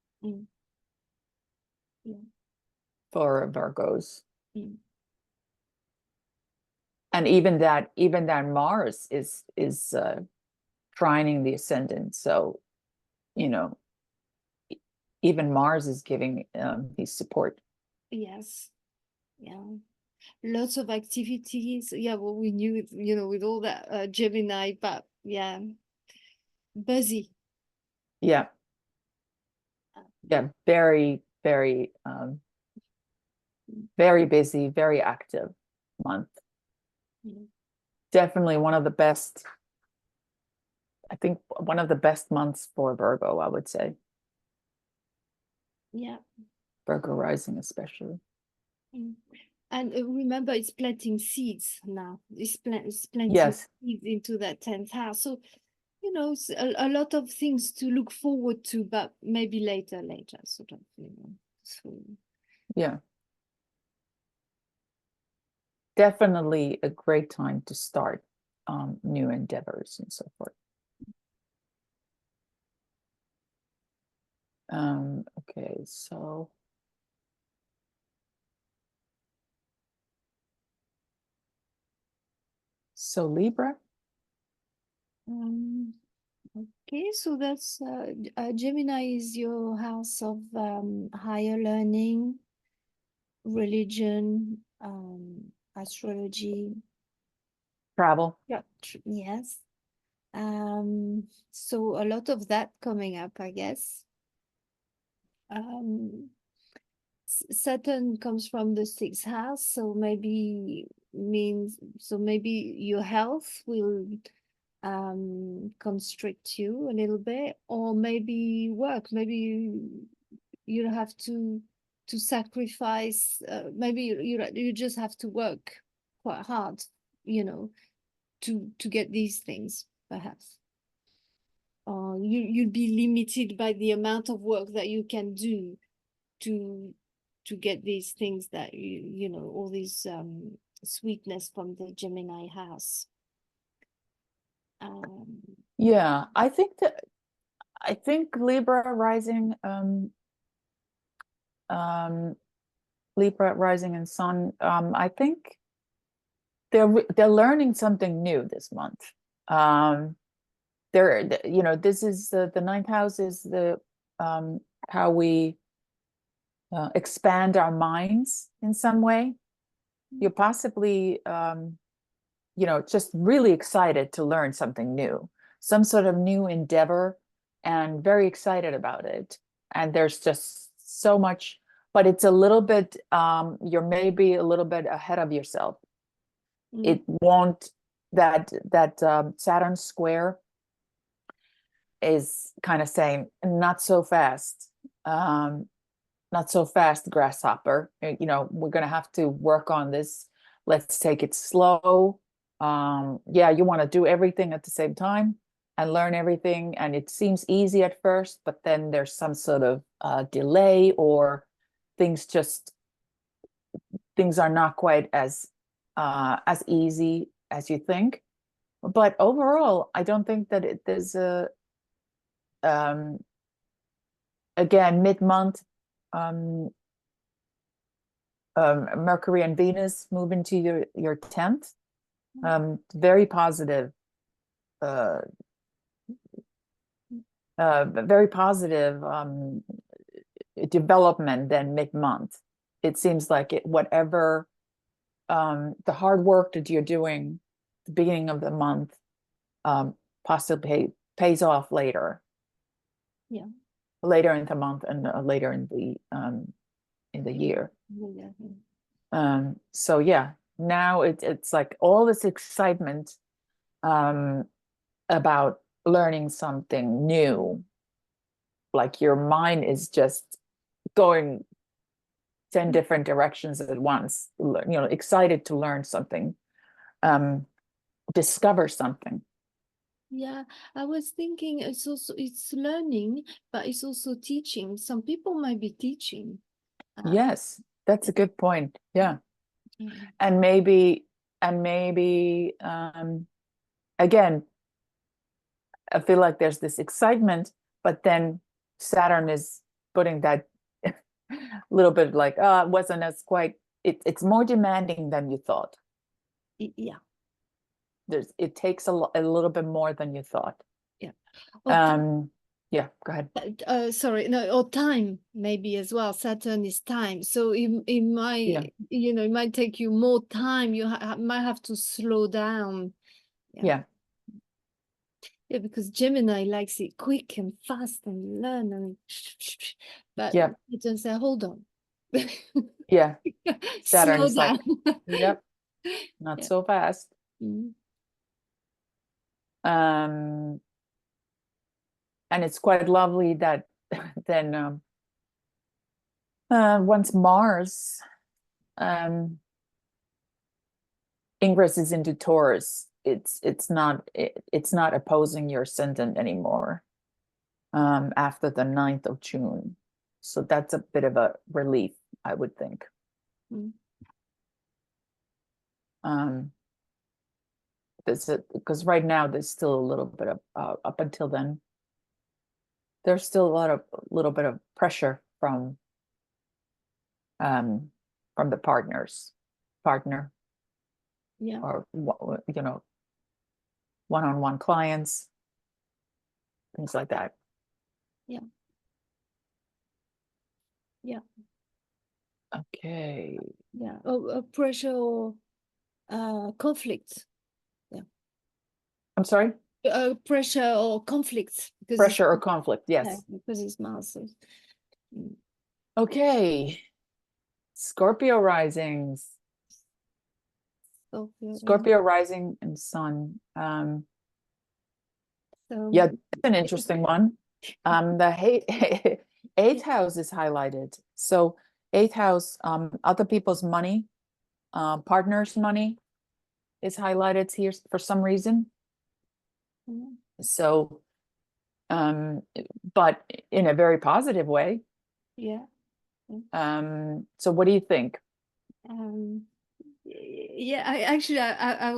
A: for Virgos. And even that Mars is trining the ascendant, so even Mars is giving his support.
B: Yes. Yeah, lots of activities. Yeah, well, we knew it, with all that Gemini, but yeah, busy.
A: Yeah, very very busy, very active month. Definitely one of the best, I think one of the best months for Virgo, I would say.
B: Yeah.
A: Virgo rising especially.
B: And remember, it's planting seeds now. It's planting
A: Yes.
B: seeds into that 10th house. So you know, a lot of things to look forward to, but maybe later, sort of, you know. So
A: Yeah. Definitely a great time to start new endeavors and so forth. Okay, so Libra.
B: Okay, so that's Gemini is your house of higher learning, religion, astrology.
A: Travel.
B: Yeah. Yes. So a lot of that coming up, I guess. Saturn comes from the sixth house, so maybe your health will constrict you a little bit, or maybe work. Maybe you have to sacrifice. Maybe you just have to work quite hard, you know, to get these things, perhaps. Or you'll be limited by the amount of work that you can do to get these things that you know, all these sweetness from the Gemini house.
A: Yeah, I think Libra rising, Libra rising and Sun. I think they're learning something new this month. You know, this is the ninth house is the how we expand our minds in some way. You're possibly you know, just really excited to learn something new, some sort of new endeavor, and very excited about it. And there's just so much, but it's a little bit, you're maybe a little bit ahead of yourself. It won't, that Saturn square is kind of saying, not so fast. Not so fast, grasshopper. You know, we're going to have to work on this. Let's take it slow. Yeah, you want to do everything at the same time and learn everything. And it seems easy at first, but then there's some sort of delay, or things are not quite as easy as you think. But overall, I don't think that there's a again, mid-month, Mercury and Venus move into your 10th. Very positive, very positive development then mid-month. It seems like whatever the hard work that you're doing at the beginning of the month possibly pays off later.
B: Yeah.
A: Later in the month and later in the year. So yeah, now it's like all this excitement about learning something new. Like your mind is just going 10 different directions at once, you know, excited to learn something, discover something.
B: Yeah, I was thinking it's learning, but it's also teaching. Some people might be teaching.
A: Yes, that's a good point. Yeah. And maybe again, I feel like there's this excitement, but then Saturn is putting that little bit like, it wasn't as quite, it's more demanding than you thought.
B: Yeah.
A: It takes a little bit more than you thought.
B: Yeah.
A: Yeah, go ahead.
B: Sorry, no, or time maybe as well. Saturn is time, so it might, you know, it might take you more time. You might have to slow down.
A: Yeah.
B: Yeah, because Gemini likes it quick and fast and learn, and but it just say, hold on.
A: Yeah. Saturn
B: Slow down.
A: like, yep, not so fast. And it's quite lovely that then once Mars ingresses into Taurus, it's not opposing your ascendant anymore after the 9th of June. So that's a bit of a relief, I would think. Because right now there's still a little bit of up until then, there's still a little bit of pressure from the partner,
B: Yeah.
A: or you know, one-on-one clients, things like that.
B: Yeah. Yeah.
A: Okay.
B: Yeah. Pressure or conflict. Yeah.
A: I'm sorry?
B: Pressure or conflict, because
A: Pressure or conflict, yes.
B: yeah, because it's Mars. So.
A: Okay. Scorpio risings. Scorpio rising and sun.
B: So,
A: yeah, it's an interesting one. The eighth house is highlighted. So eighth house, other people's money, partners' money is highlighted here for some reason. So, but in a very positive way.
B: Yeah.
A: So what do you think?
B: Yeah, I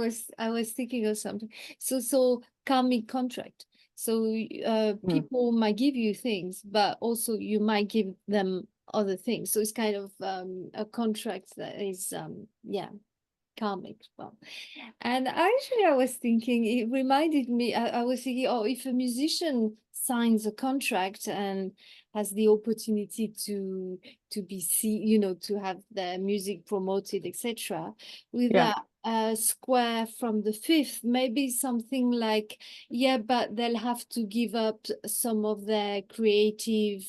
B: was thinking of something. So karmic contract. So people might give you things, but also you might give them other things. So it's kind of a contract that is yeah, karmic. Well, and actually I was thinking, it reminded me, I was thinking, oh, if a musician signs a contract and has the opportunity to be to have their music promoted, etc., with that square from the 5th, maybe something like, yeah, but they'll have to give up some of their creative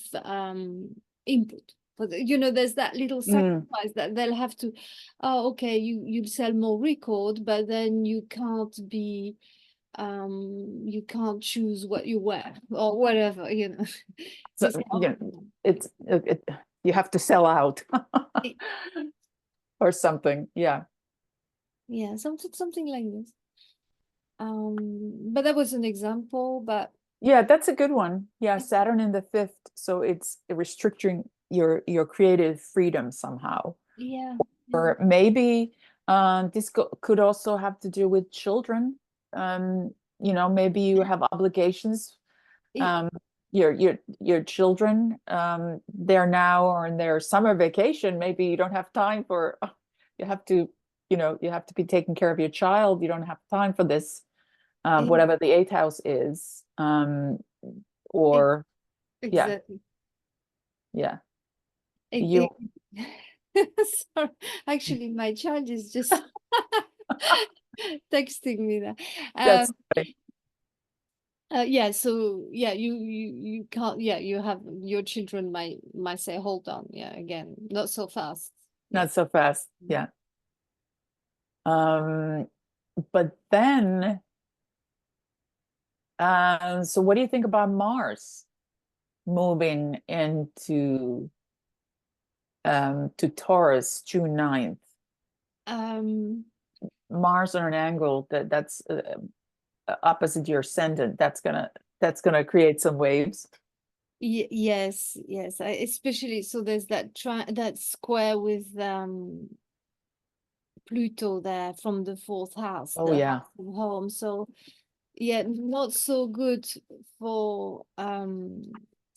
B: input. But there's that little sacrifice that they'll have to, oh, okay, you'll sell more record, but then you can't be you can't choose what you wear or whatever,
A: So, you have to sell out or something. Yeah,
B: something like this. But that was an example. But
A: yeah, that's a good one. Yeah, Saturn in the 5th, so it's restricting your creative freedom somehow.
B: Yeah.
A: Or maybe this could also have to do with children. Maybe you have obligations. Your children, they're now or in their summer vacation. Maybe you don't have time for. You have to be taking care of your child. You don't have time for this, whatever the 8th house is. Or
B: exactly.
A: Yeah.
B: Sorry, actually, my child is just texting me that.
A: That's funny.
B: Yeah, so yeah, you can't, yeah, you have your children might say, hold on, yeah, again, not so fast.
A: Not so fast, yeah. But then so what do you think about Mars moving into to Taurus June 9th? Mars on an angle that's opposite your ascendant, that's gonna create some waves.
B: Yes, especially, so there's that square with Pluto there from the 4th house.
A: Oh yeah,
B: home. So yeah, not so good for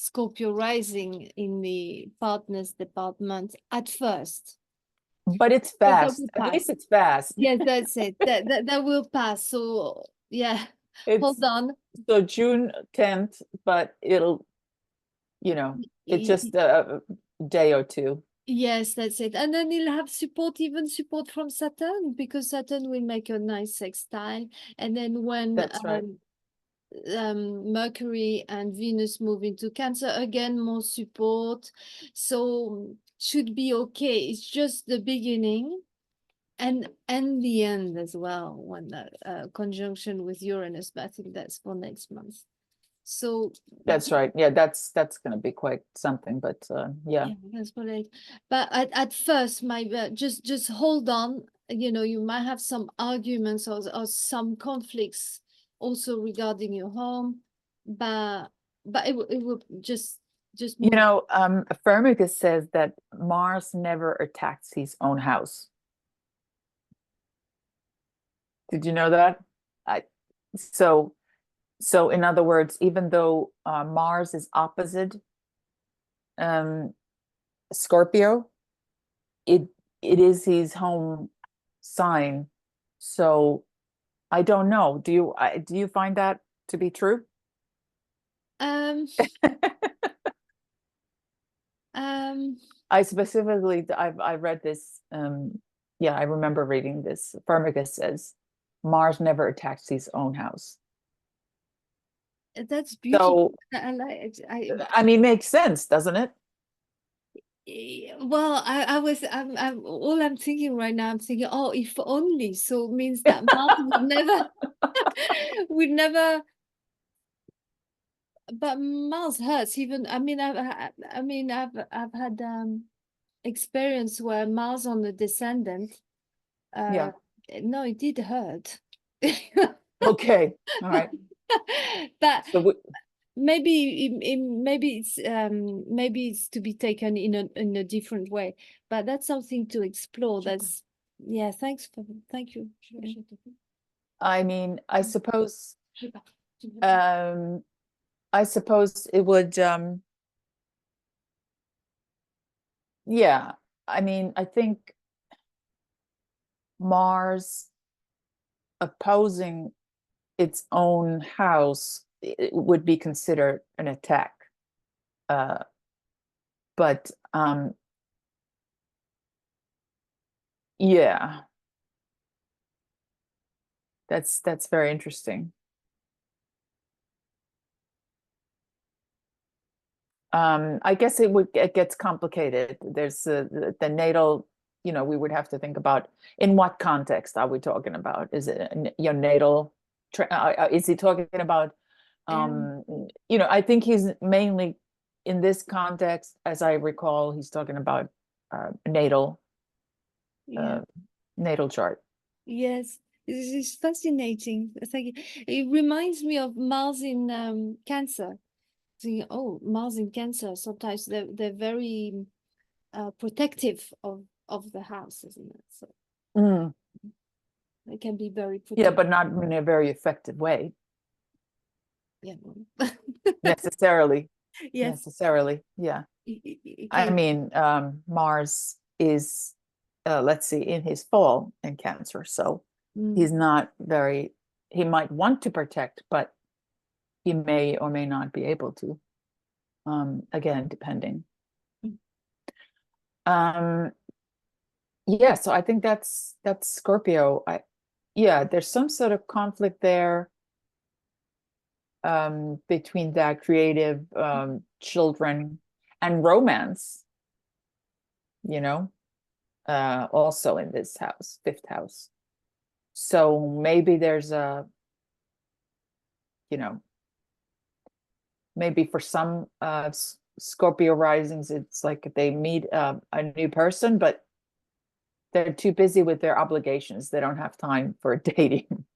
B: Scorpio rising in the partners department at first.
A: But it's fast. At least it's fast.
B: Yes, that's it. That will pass. So yeah, hold on.
A: So June 10th, but it'll, it's just a day or two.
B: Yes, that's it. And then he'll have even support from Saturn, because Saturn will make a nice sextile. And then when
A: That's right.
B: Mercury and Venus move into Cancer, again, more support. So should be okay. It's just the beginning and the end as well, when that conjunction with Uranus, but I think that's for next month. So
A: That's right. Yeah, that's going to be quite something, but yeah.
B: that's what it. But at first, my just hold on. You know, you might have some arguments or some conflicts also regarding your home, but it will just
A: You
B: move.
A: know, Firmicus says that Mars never attacks his own house. Did you know that? I so in other words, even though Mars is opposite Scorpio, it is his home sign. So I don't know. Do you find that to be true? I specifically I read this. Yeah, I remember reading this. Firmicus says Mars never attacks his own house.
B: That's beautiful.
A: So
B: I like it.
A: I mean, makes sense, doesn't it?
B: Well, I'm all I'm thinking right now, I'm thinking, oh, if only. So it means that Mars would never would never, but Mars hurts. Even I mean I've had experience where Mars on the descendant,
A: Yeah.
B: no, it did hurt.
A: Okay. All right.
B: But
A: So
B: maybe maybe it's to be taken in a different way, but that's something to explore. That's thank you.
A: I mean, I suppose it would yeah, I mean, I think Mars opposing its own house it would be considered an attack. But yeah, that's very interesting. I guess it gets complicated. There's the natal, you know, we would have to think about in what context are we talking about? Is it your natal? Is he talking about? You know, I think he's mainly in this context, as I recall, he's talking about natal natal chart.
B: Yes, this is fascinating. Thank you. It reminds me of Mars in Cancer. Thinking, oh, Mars in Cancer. Sometimes they're very protective of the house, isn't it? So it can be very protective.
A: Yeah, but not in a very effective way.
B: Yeah.
A: Necessarily.
B: Yes.
A: Necessarily. Yeah. I mean, Mars is, let's see, in his fall in Cancer. So he's not very, he might want to protect, but he may or may not be able to. Again, depending. Yeah, so I think that's Scorpio. Yeah, there's some sort of conflict there between that creative children and romance, you know, also in this house, fifth house. So maybe there's a, you know, maybe for some Scorpio risings, it's like they meet a new person, but they're too busy with their obligations. They don't have time for dating.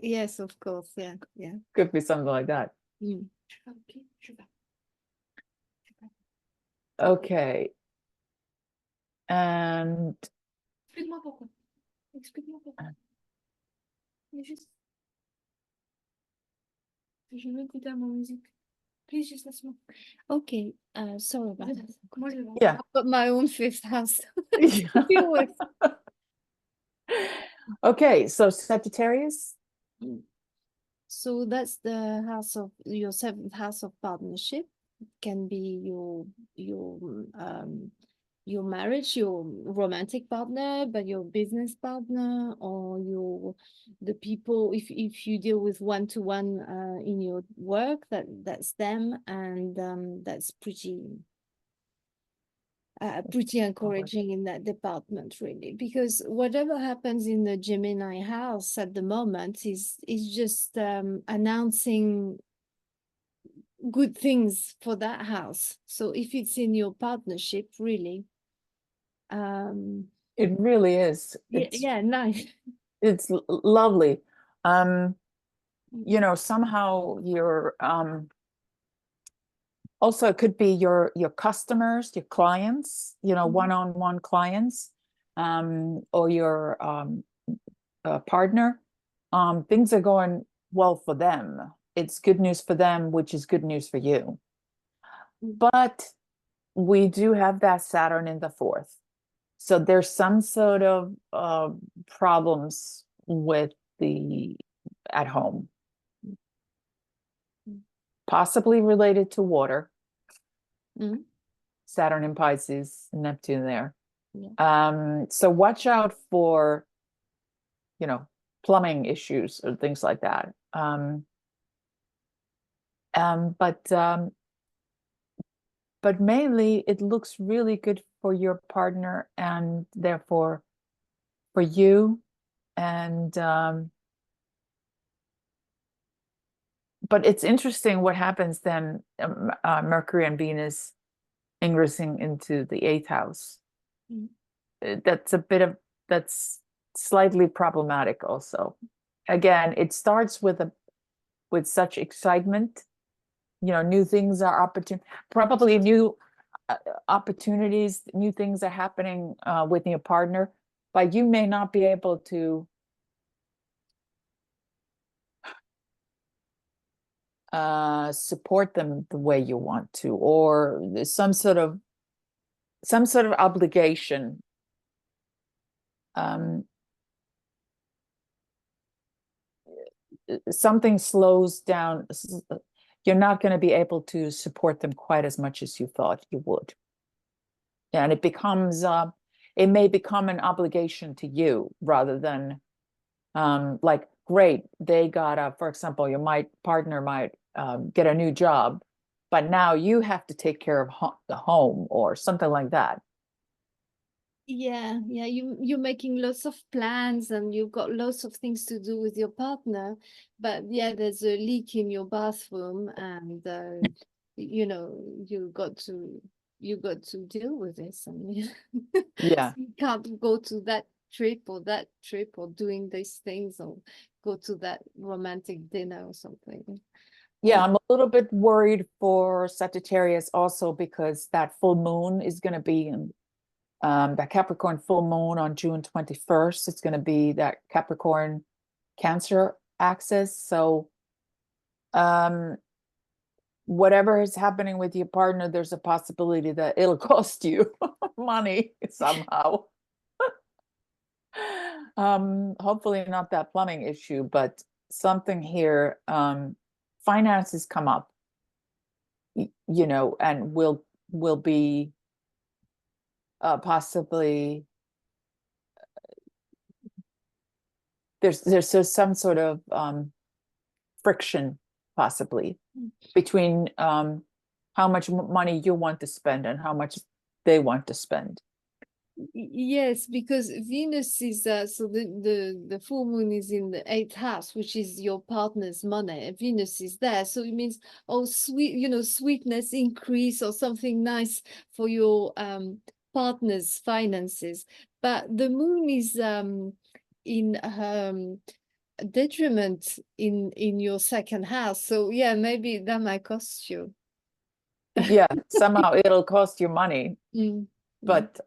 B: Yes, of course. Yeah.
A: Could be something like that. Okay. And
B: Explique-moi pourquoi. Explique-moi pourquoi. Juste. Je veux écouter mon musique. Please just listen. Okay, sorry about that.
A: yeah.
B: I've got my own fifth house.
A: Okay, so Sagittarius.
B: So that's the house of your seventh house of partnership. It can be your marriage, your romantic partner, but your business partner, or the people, if you deal with one-to-one in your work, that's them, and that's pretty pretty encouraging in that department, really, because whatever happens in the Gemini house at the moment is just announcing good things for that house. So if it's in your partnership, really,
A: it really is.
B: yeah, nice.
A: It's lovely. You know, somehow you're also, it could be your customers, your clients, you know, one-on-one clients, or your partner. Things are going well for them. It's good news for them, which is good news for you. But we do have that Saturn in the fourth. So there's some sort of problems with at home. Possibly related to water. Saturn in Pisces, Neptune there. Yeah. So watch out for, you know, plumbing issues or things like that. But mainly it looks really good for your partner and therefore for you. And but it's interesting what happens then, Mercury and Venus ingressing into the 8th house. That's slightly problematic also. Again, it starts with such excitement, you know, new things are probably new opportunities, new things are happening with your partner, but you may not be able to support them the way you want to, or there's some sort of obligation. Something slows down. You're not going to be able to support them quite as much as you thought you would. And it becomes, it may become an obligation to you rather than like, great, they got for example, your partner might get a new job, but now you have to take care of the home or something like that.
B: Yeah, you're making lots of plans and you've got lots of things to do with your partner, but yeah, there's a leak in your bathroom and you know, you got to deal with this. And
A: Yeah.
B: you can't go to that trip or doing these things or go to that romantic dinner or something.
A: Yeah, I'm a little bit worried for Sagittarius also because that full moon is going to be in that Capricorn full moon on June 21st. It's going to be that Capricorn Cancer axis. So whatever is happening with your partner, there's a possibility that it'll cost you money somehow. Hopefully not that plumbing issue, but something here. Finances come up, you know, and will be possibly there's some sort of friction possibly between how much money you want to spend and how much they want to spend.
B: Yes, because Venus is so the full moon is in the 8th house, which is your partner's money. Venus is there, so it means sweet, you know, sweetness increase or something nice for your partner's finances. But the moon is in detriment in your 2nd house, so yeah, maybe that might cost you.
A: Yeah, somehow it'll cost you money. But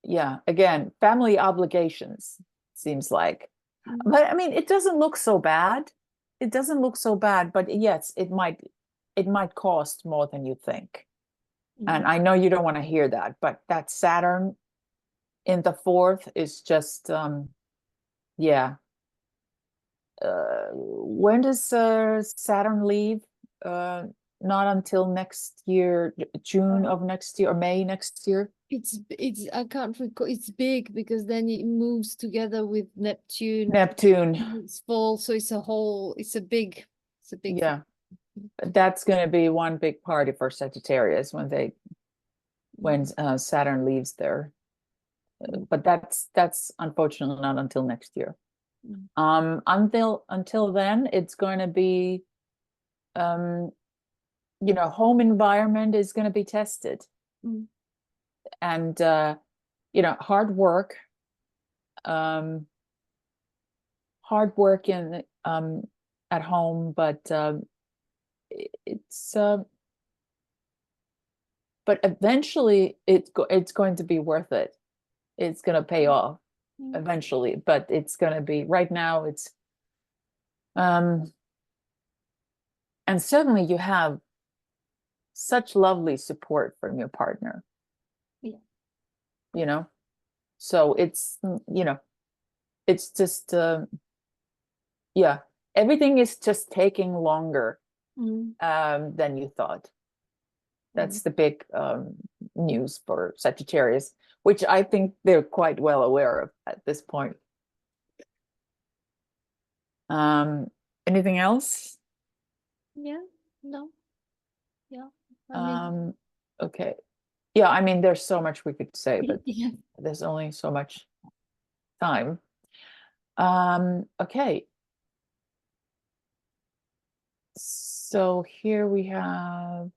A: yeah, again, family obligations seems like. But I mean, it doesn't look so bad. It doesn't look so bad, but yes, it might cost more than you think. And I know you don't want to hear that, but that Saturn in the 4th is just yeah. When does Saturn leave? Not until next year, June of next year or May next year.
B: It's I can't recall. It's big because then it moves together with Neptune.
A: Neptune.
B: It's fall, so it's a big
A: Yeah.
B: thing.
A: That's going to be one big party for Sagittarius when Saturn leaves there. But that's unfortunately not until next year. Until then, it's going to be, home environment is going to be tested, and hard work in at home, but it's but eventually it's going to be worth it. It's going to pay off eventually, but it's going to be, right now it's and suddenly you have such lovely support from your partner. So it's it's just everything is just taking longer than you thought. That's the big news for Sagittarius, which I think they're quite well aware of at this point. Anything else?
B: No.
A: Okay. Yeah, I mean, there's so much we could say, but there's only so much time. Okay. So here we have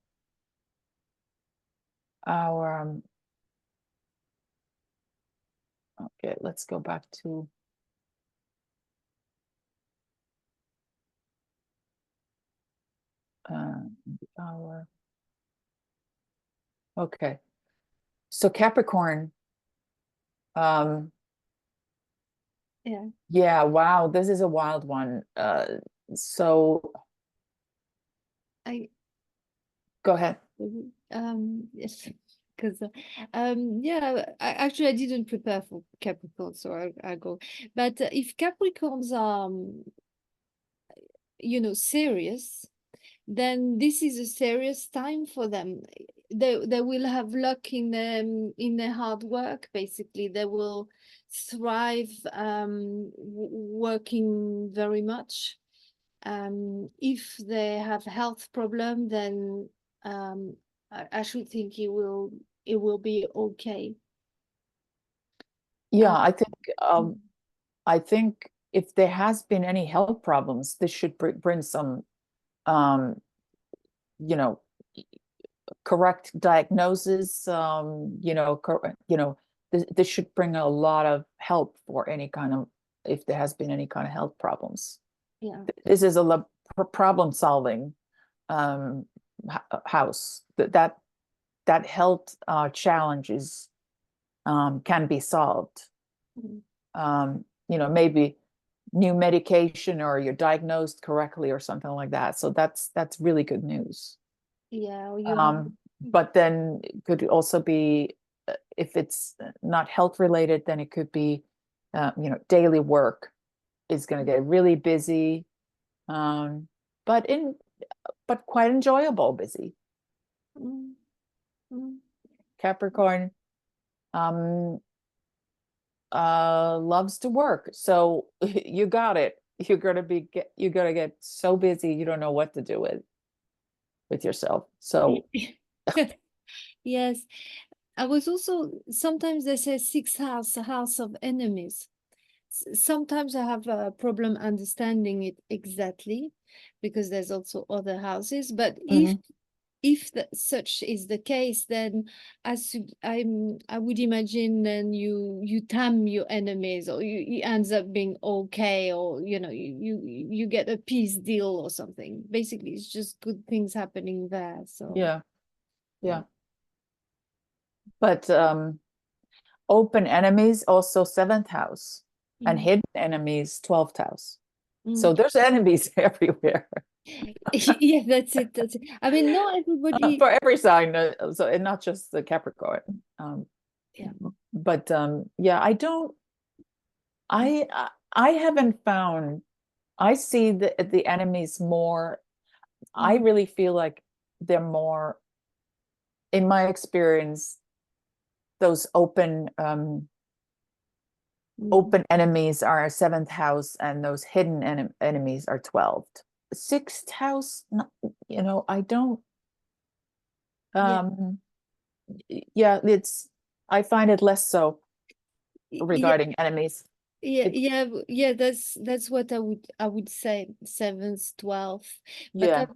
A: our okay, let's go back to our okay. So Capricorn, yeah, wow, this is a wild one. So go ahead.
B: Yes, because I didn't prepare for Capricorn, so I go. But if Capricorns are, serious, then this is a serious time for them. They will have luck in their hard work. Basically, they will thrive working very much. If they have health problem, then I should think it will be okay.
A: Yeah, I think if there has been any health problems, this should bring some correct diagnosis. This should bring a lot of help for any kind of, if there has been any kind of health problems. This is a problem solving house. That health challenges can be solved. Maybe new medication, or you're diagnosed correctly or something like that. So that's really good news. But then it could also be, if it's not health related, then it could be daily work is going to get really busy, but quite enjoyable busy. Capricorn loves to work, so you got it. You're gonna get so busy you don't know what to do with yourself. So
B: yes, I was also, sometimes they say sixth house, a house of enemies. Sometimes I have a problem understanding it exactly, because there's also other houses. But if such is the case, then I would imagine then you tame your enemies, or you ends up being okay, or you get a peace deal or something. Basically, it's just good things happening there. So
A: yeah. But open enemies also 7th house, and hidden enemies 12th house. So there's enemies everywhere.
B: Yeah, that's it. I mean, not everybody
A: for every sign, so, and not just the Capricorn. But I haven't found. I see the enemies more. I really feel like they're more, in my experience, those open enemies are 7th house, and those hidden enemies are 12th. 6th house, you know, I don't,
B: Yeah.
A: yeah, I find it less so
B: Yeah,
A: regarding enemies. It,
B: yeah. That's what I would say. Seventh, 12th, but
A: yeah.
B: I've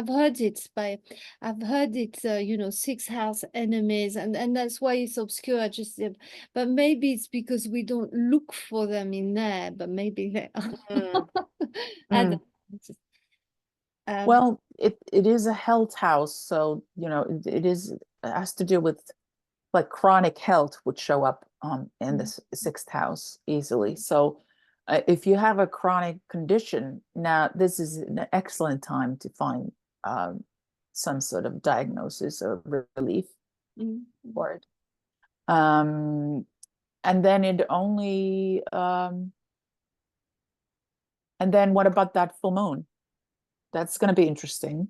B: heard it by, I've heard it. You know, sixth house enemies, and that's why it's obscure. I just, but maybe it's because we don't look for them in there. But maybe they are.
A: Mm,
B: I
A: mm.
B: don't know. Um,
A: Well, it is a health house, so you know it has to do with like chronic health would show up in the sixth house easily. So if you have a chronic condition, now this is an excellent time to find um, some sort of diagnosis or relief for it. And then it only and then what about that full moon? That's going to be interesting.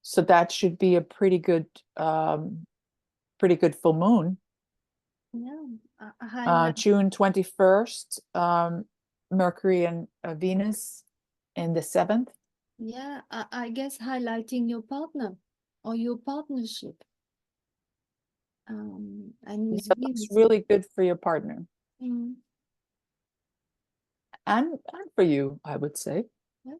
A: So that should be a pretty good full moon.
B: yeah, I highlight.
A: June 21st, Mercury and Venus in the seventh.
B: Yeah, I guess highlighting your partner or your partnership. And with
A: So that's
B: Venus.
A: really good for your partner
B: Mm,
A: and for you, I would say.
B: yeah.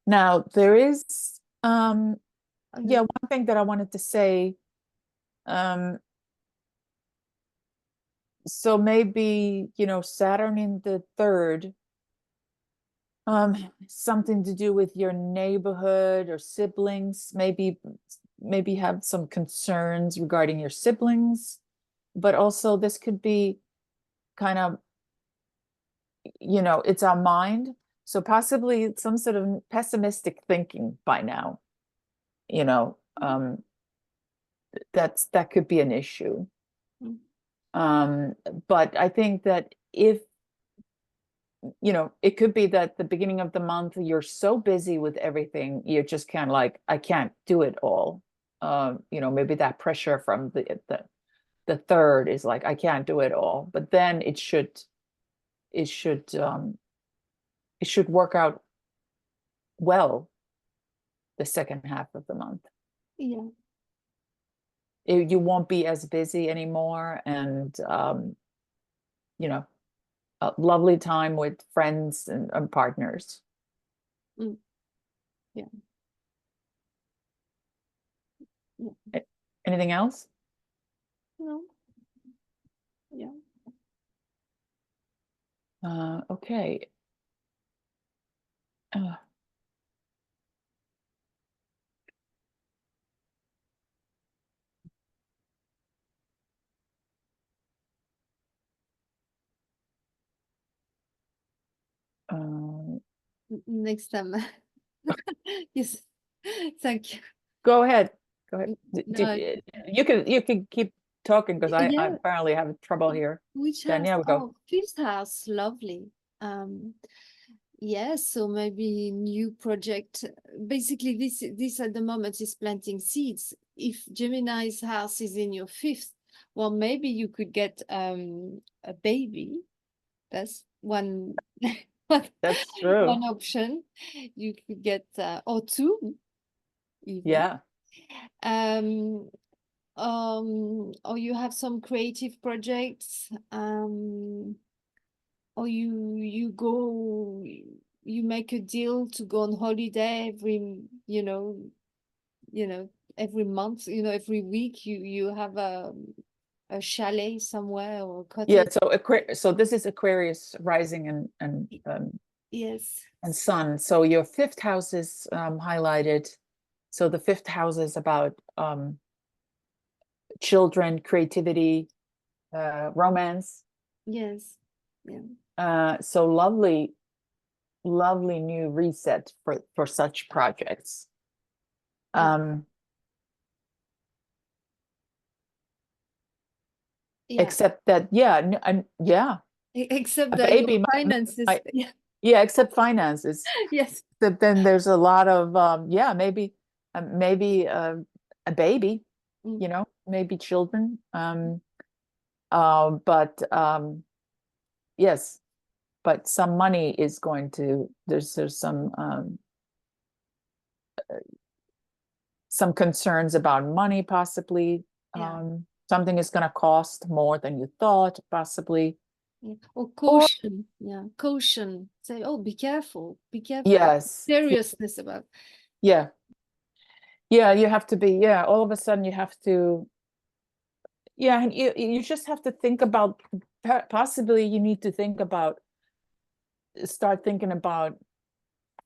A: Now, there is,
B: And
A: yeah, one thing that I wanted to say. Um, so maybe, you know, Saturn in the third, something to do with your neighborhood or siblings, maybe have some concerns regarding your siblings, but also this could be kind of, you know, it's our mind. So possibly some sort of pessimistic thinking by now, you know, that could be an issue.
B: mm,
A: Um, but I think that if, you know, it could be that the beginning of the month, you're so busy with everything, you're just kind of like, I can't do it all. You know, maybe that pressure from the third is like, I can't do it all. But then it should it should work out well the second half of the month.
B: yeah,
A: You won't be as busy anymore, and you know, a lovely time with friends and partners.
B: mm, yeah, yeah.
A: Anything else?
B: No, yeah.
A: Okay. Uh, uh,
B: Next time. Yes. Thank you.
A: Go ahead. Go ahead.
B: No,
A: You can keep talking because I
B: yeah.
A: apparently have trouble here.
B: Which
A: Then
B: house?
A: yeah, we go.
B: Oh, fifth house. Lovely. Um, yes, so maybe new project. Basically, this at the moment is planting seeds. If Gemini's house is in your fifth, well, maybe you could get a baby. That's one
A: That's true.
B: one option. You could get or two even.
A: Yeah.
B: Um, or you have some creative projects. Or you make a deal to go on holiday every, you know, every month, every week you have a chalet somewhere or a
A: Yeah,
B: cottage.
A: so this is Aquarius rising
B: Yes.
A: and sun. So your fifth house is highlighted. So the fifth house is about children, creativity, romance.
B: Yes. Yeah.
A: So lovely new reset for such projects.
B: Yeah.
A: Um,
B: Yeah.
A: except that, yeah, and yeah,
B: Except
A: a
B: that your
A: baby
B: finances.
A: might
B: Yeah.
A: yeah, except finances.
B: Yes.
A: But then there's a lot of yeah, maybe a baby,
B: Mm.
A: you know, maybe children. But yes, but some money is going to there's some some concerns about money, possibly.
B: Yeah.
A: Something is going to cost more than you thought, possibly.
B: Yeah. Or caution. Yeah. Caution. Say, oh, be careful. Be careful.
A: Yes.
B: Seriousness about.
A: Yeah. Yeah, you have to be, yeah, all of a sudden you have to, yeah, and you just have to think about, possibly you need to think about, start thinking about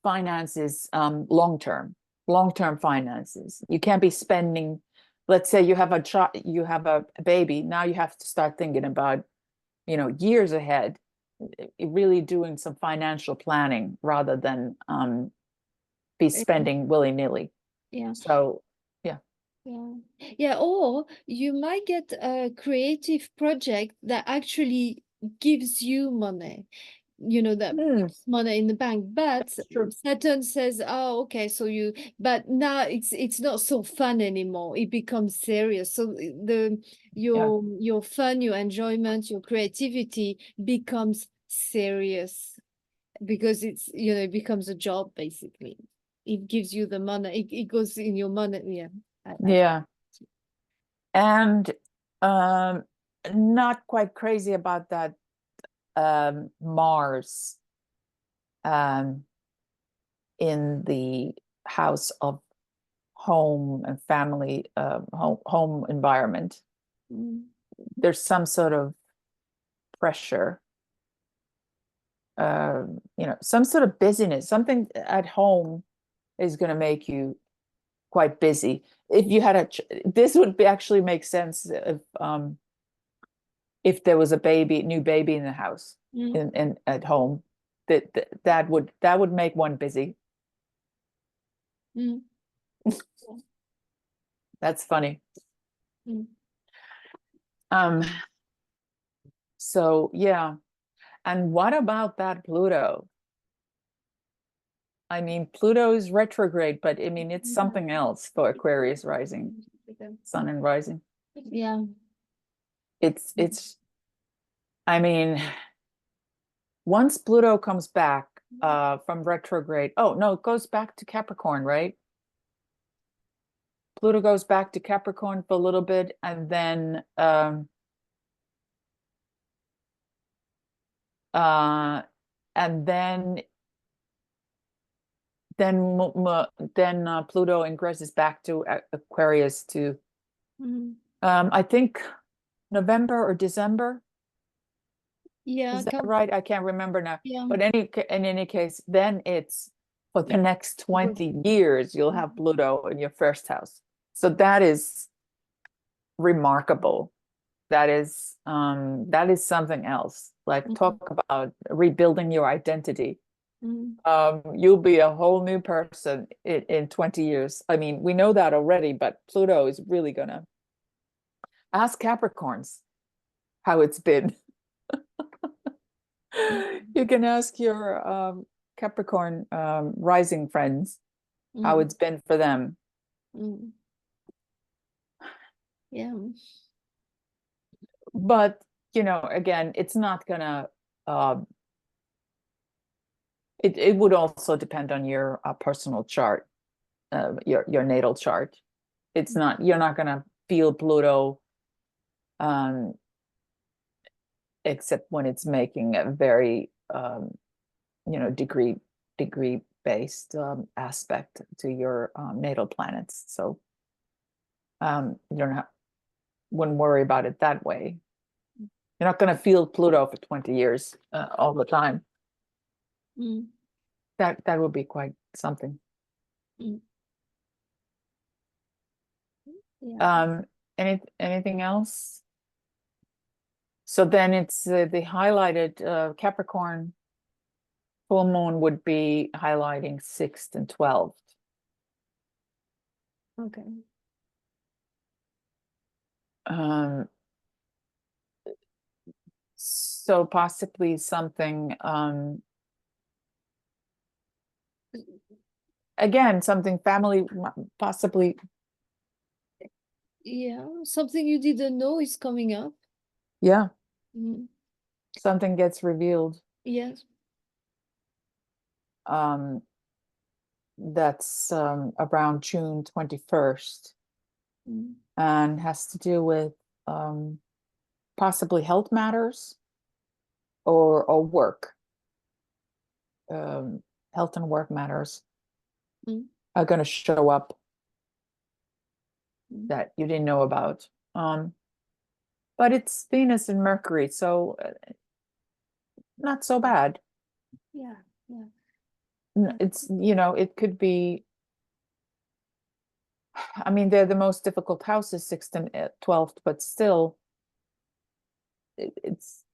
A: finances, long-term finances. You can't be spending, let's say you have a child, you have a baby, now you have to start thinking about, years ahead, really doing some financial planning rather than be spending willy-nilly.
B: Yeah.
A: So, yeah.
B: Yeah. Yeah. Or you might get a creative project that actually gives you money. That money in the bank, but Saturn says, oh, okay, so but now it's not so fun anymore, it becomes serious, so your fun, your enjoyment, your creativity becomes serious, because it becomes a job, basically. It gives you the money, it goes in your money.
A: Yeah. And not quite crazy about that Mars in the house of home and family, home environment. There's some sort of pressure, some sort of busyness. Something at home is going to make you quite busy. If you had this would actually make sense if there was a new baby in the house, in at home, that would make one busy. That's funny. So yeah. And what about that Pluto? I mean, Pluto is retrograde, but I mean, it's something else for Aquarius rising, sun and rising.
B: Yeah.
A: I mean, once Pluto comes back from retrograde, oh no, it goes back to Capricorn, right? Pluto goes back to Capricorn for a little bit, and then Pluto ingresses back to Aquarius to I think November or December.
B: Yeah.
A: Is that right? I can't remember now.
B: Yeah.
A: But in any case, then it's for the next 20 years, you'll have Pluto in your first house. So that is remarkable. That is something else. Like, talk about rebuilding your identity. You'll be a whole new person in 20 years. I mean, we know that already, but Pluto is really gonna ask Capricorns how it's been. You can ask your Capricorn rising friends how it's been for them.
B: Yeah.
A: But again, it's not gonna it would also depend on your personal chart, your natal chart. It's not, you're not gonna feel Pluto except when it's making a very degree based aspect to your natal planets. So you wouldn't worry about it that way. You're not going to feel Pluto for 20 years all the time. That would be quite something.
B: Yeah.
A: Anything else? So then it's the highlighted Capricorn full moon would be highlighting 6th and 12th.
B: Okay.
A: So possibly something again, something family, possibly.
B: Yeah, something you didn't know is coming up.
A: Yeah. Something gets revealed.
B: Yes.
A: that's around June 21st, and has to do with possibly health matters or work. Health and work matters are going to show up that you didn't know about. But it's Venus and Mercury, so not so bad.
B: Yeah, yeah.
A: It's, you know, it could be, I mean, they're the most difficult houses, 6th and 12th, but still, it's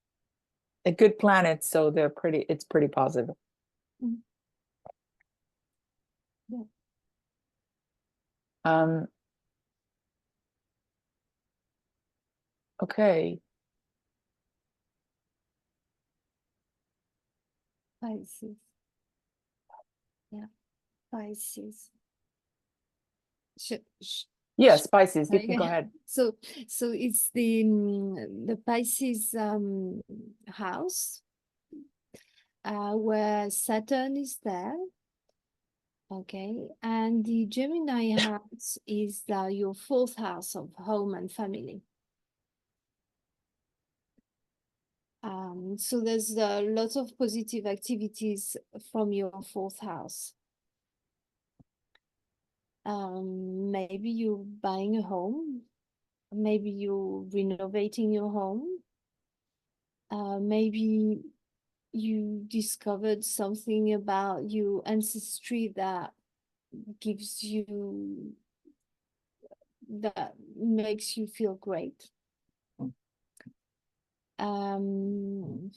A: a good planet, so it's pretty positive.
B: Yeah.
A: Okay.
B: Pisces. Yeah, Pisces.
A: Yes, Pisces, you can go ahead.
B: So it's the Pisces house where Saturn is there. Okay, and the Gemini house is your 4th house of home and family. So there's lots of positive activities from your 4th house. Maybe you're buying a home. Maybe you're renovating your home. Maybe you discovered something about your ancestry that makes you feel great. You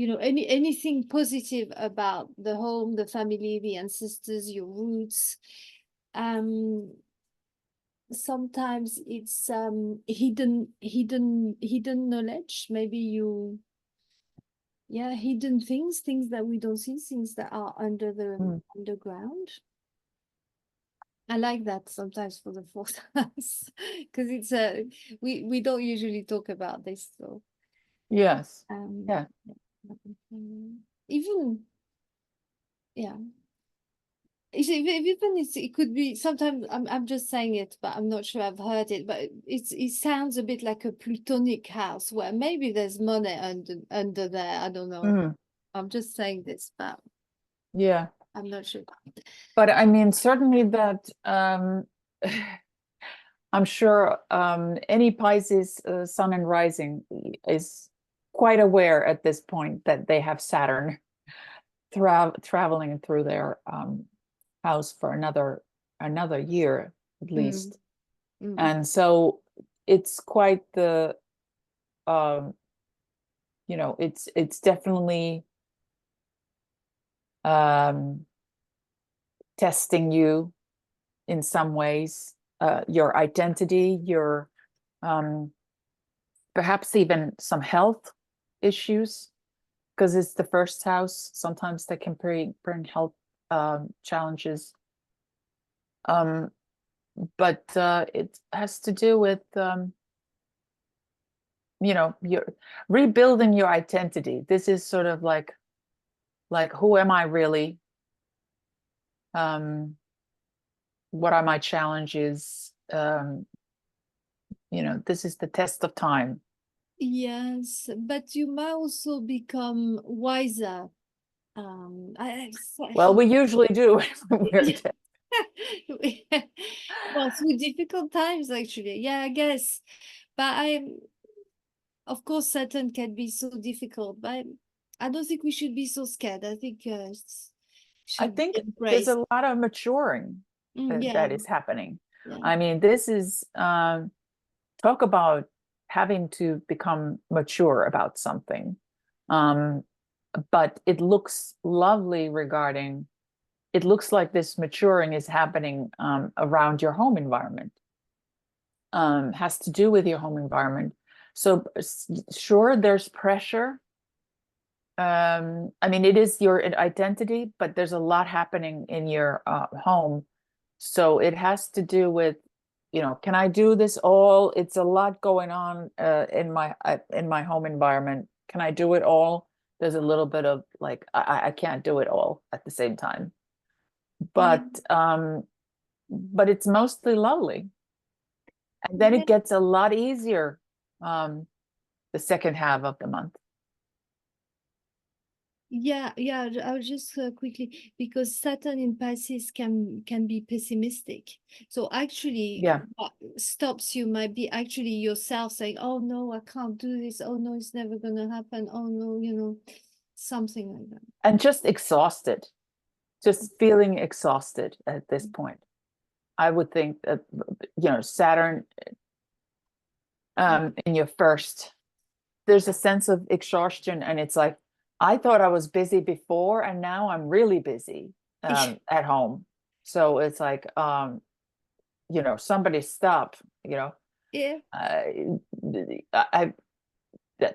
B: know, anything positive about the home, the family, the ancestors, your roots. Sometimes it's hidden knowledge. Maybe hidden things that we don't see, things that are under the underground. I like that sometimes for the 4th house because it's we don't usually talk about this, so
A: yes. Yeah.
B: Even it could be sometimes I'm just saying it, but I'm not sure I've heard it, but it sounds a bit like a Plutonic house where maybe there's money under there. I don't know. I'm just saying this, but
A: yeah,
B: I'm not sure.
A: But I mean, certainly that I'm sure any Pisces sun and rising is quite aware at this point that they have Saturn traveling through their house for another year at least. And so it's quite the you know, it's definitely testing you in some ways, your identity, your perhaps even some health issues, because it's the 1st house. Sometimes they can bring health challenges. But it has to do with you know, you're rebuilding your identity. This is sort of like who am I really? What are my challenges? You know, this is the test of time.
B: Yes, but you might also become wiser.
A: Well, we usually do.
B: Well, through difficult times, actually. Yeah, I guess. But of course, Saturn can be so difficult, but I don't think we should be so scared. I think
A: there's a lot of maturing that is happening. Yeah. I mean, this is talk about having to become mature about something. But it looks lovely it looks like this maturing is happening around your home environment. Has to do with your home environment. So sure, there's pressure. I mean, it is your identity, but there's a lot happening in your home. So it has to do with, you know, can I do this all? It's a lot going on in my home environment. Can I do it all? There's a little bit of like, I can't do it all at the same time. but it's mostly lovely. And then
B: Yeah.
A: it gets a lot easier the second half of the month.
B: Yeah, I'll just quickly, because Saturn in Pisces can be pessimistic. So actually,
A: Yeah.
B: what stops you might be actually yourself saying, "Oh no, I can't do this. Oh no, it's never gonna happen. Oh no," something like that.
A: And just exhausted, just feeling exhausted at this point. I would think that, Saturn in your first, there's a sense of exhaustion, and it's like, I thought I was busy before, and now I'm really busy at home. So it's like, somebody stop,
B: Yeah.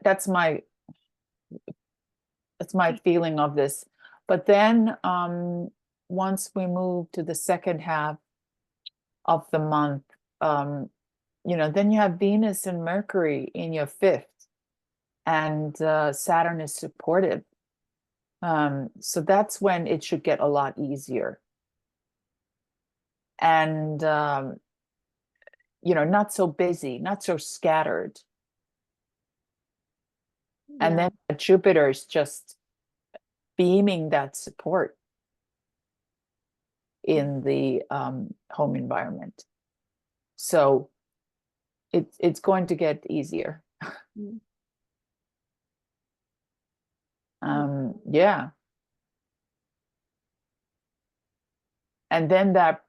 A: that's my feeling of this. But then once we move to the second half of the month, then you have Venus and Mercury in your fifth, and Saturn is supportive. So that's when it should get a lot easier. And, not so busy, not so scattered. And then Jupiter is just beaming that support in the home environment. So it's going to get easier. Yeah. And then that,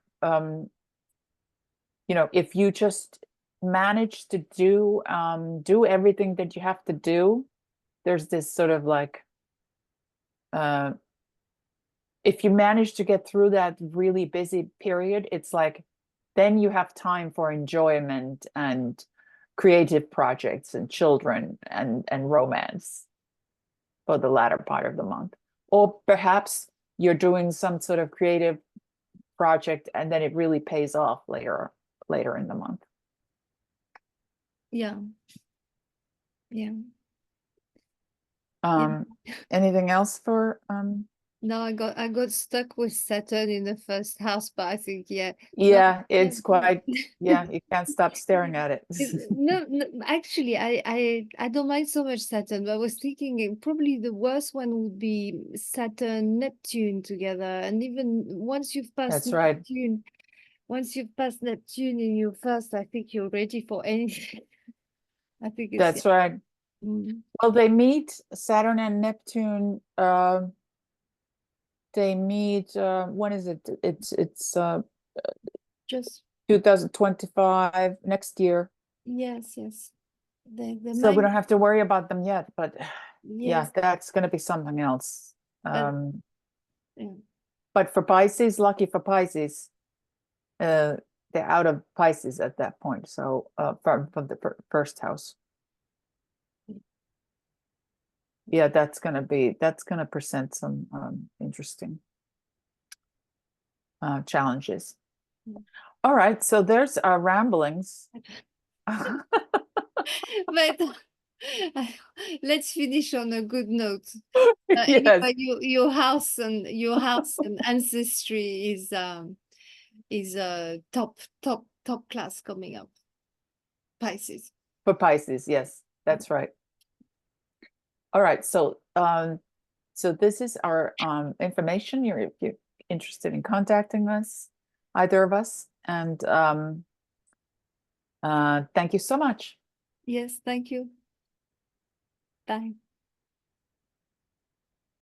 A: if you just manage to do everything that you have to do, there's this sort of like, if you manage to get through that really busy period, it's like, then you have time for enjoyment and creative projects and children and romance for the latter part of the month. Or perhaps you're doing some sort of creative project and then it really pays off later in the month.
B: Yeah.
A: Anything else for
B: No, I got stuck with Saturn in the first house, but I think
A: it's quite you can't stop staring at it.
B: No, actually, I don't mind so much Saturn, but I was thinking probably the worst one would be Saturn Neptune together, and even once you've passed
A: That's right.
B: Neptune in your first, I think you're ready for anything. I think it's
A: That's right. Well, they meet, Saturn and Neptune. They meet. When is it? It's
B: just
A: 2025, next year.
B: yes. They
A: So we don't have to worry about them yet. But
B: yes,
A: that's going to be something else.
B: yeah.
A: But for Pisces, lucky for Pisces, they're out of Pisces at that point. So from the first house. Yeah, that's going to present some interesting challenges. All right, so there's our ramblings.
B: But let's finish on a good note.
A: Yes.
B: Anyway, your house and ancestry is top class coming up. Pisces.
A: For Pisces, yes, that's right. All right, so this is our information. If you're interested in contacting us, either of us, and thank you so much.
B: Yes, thank you. Bye.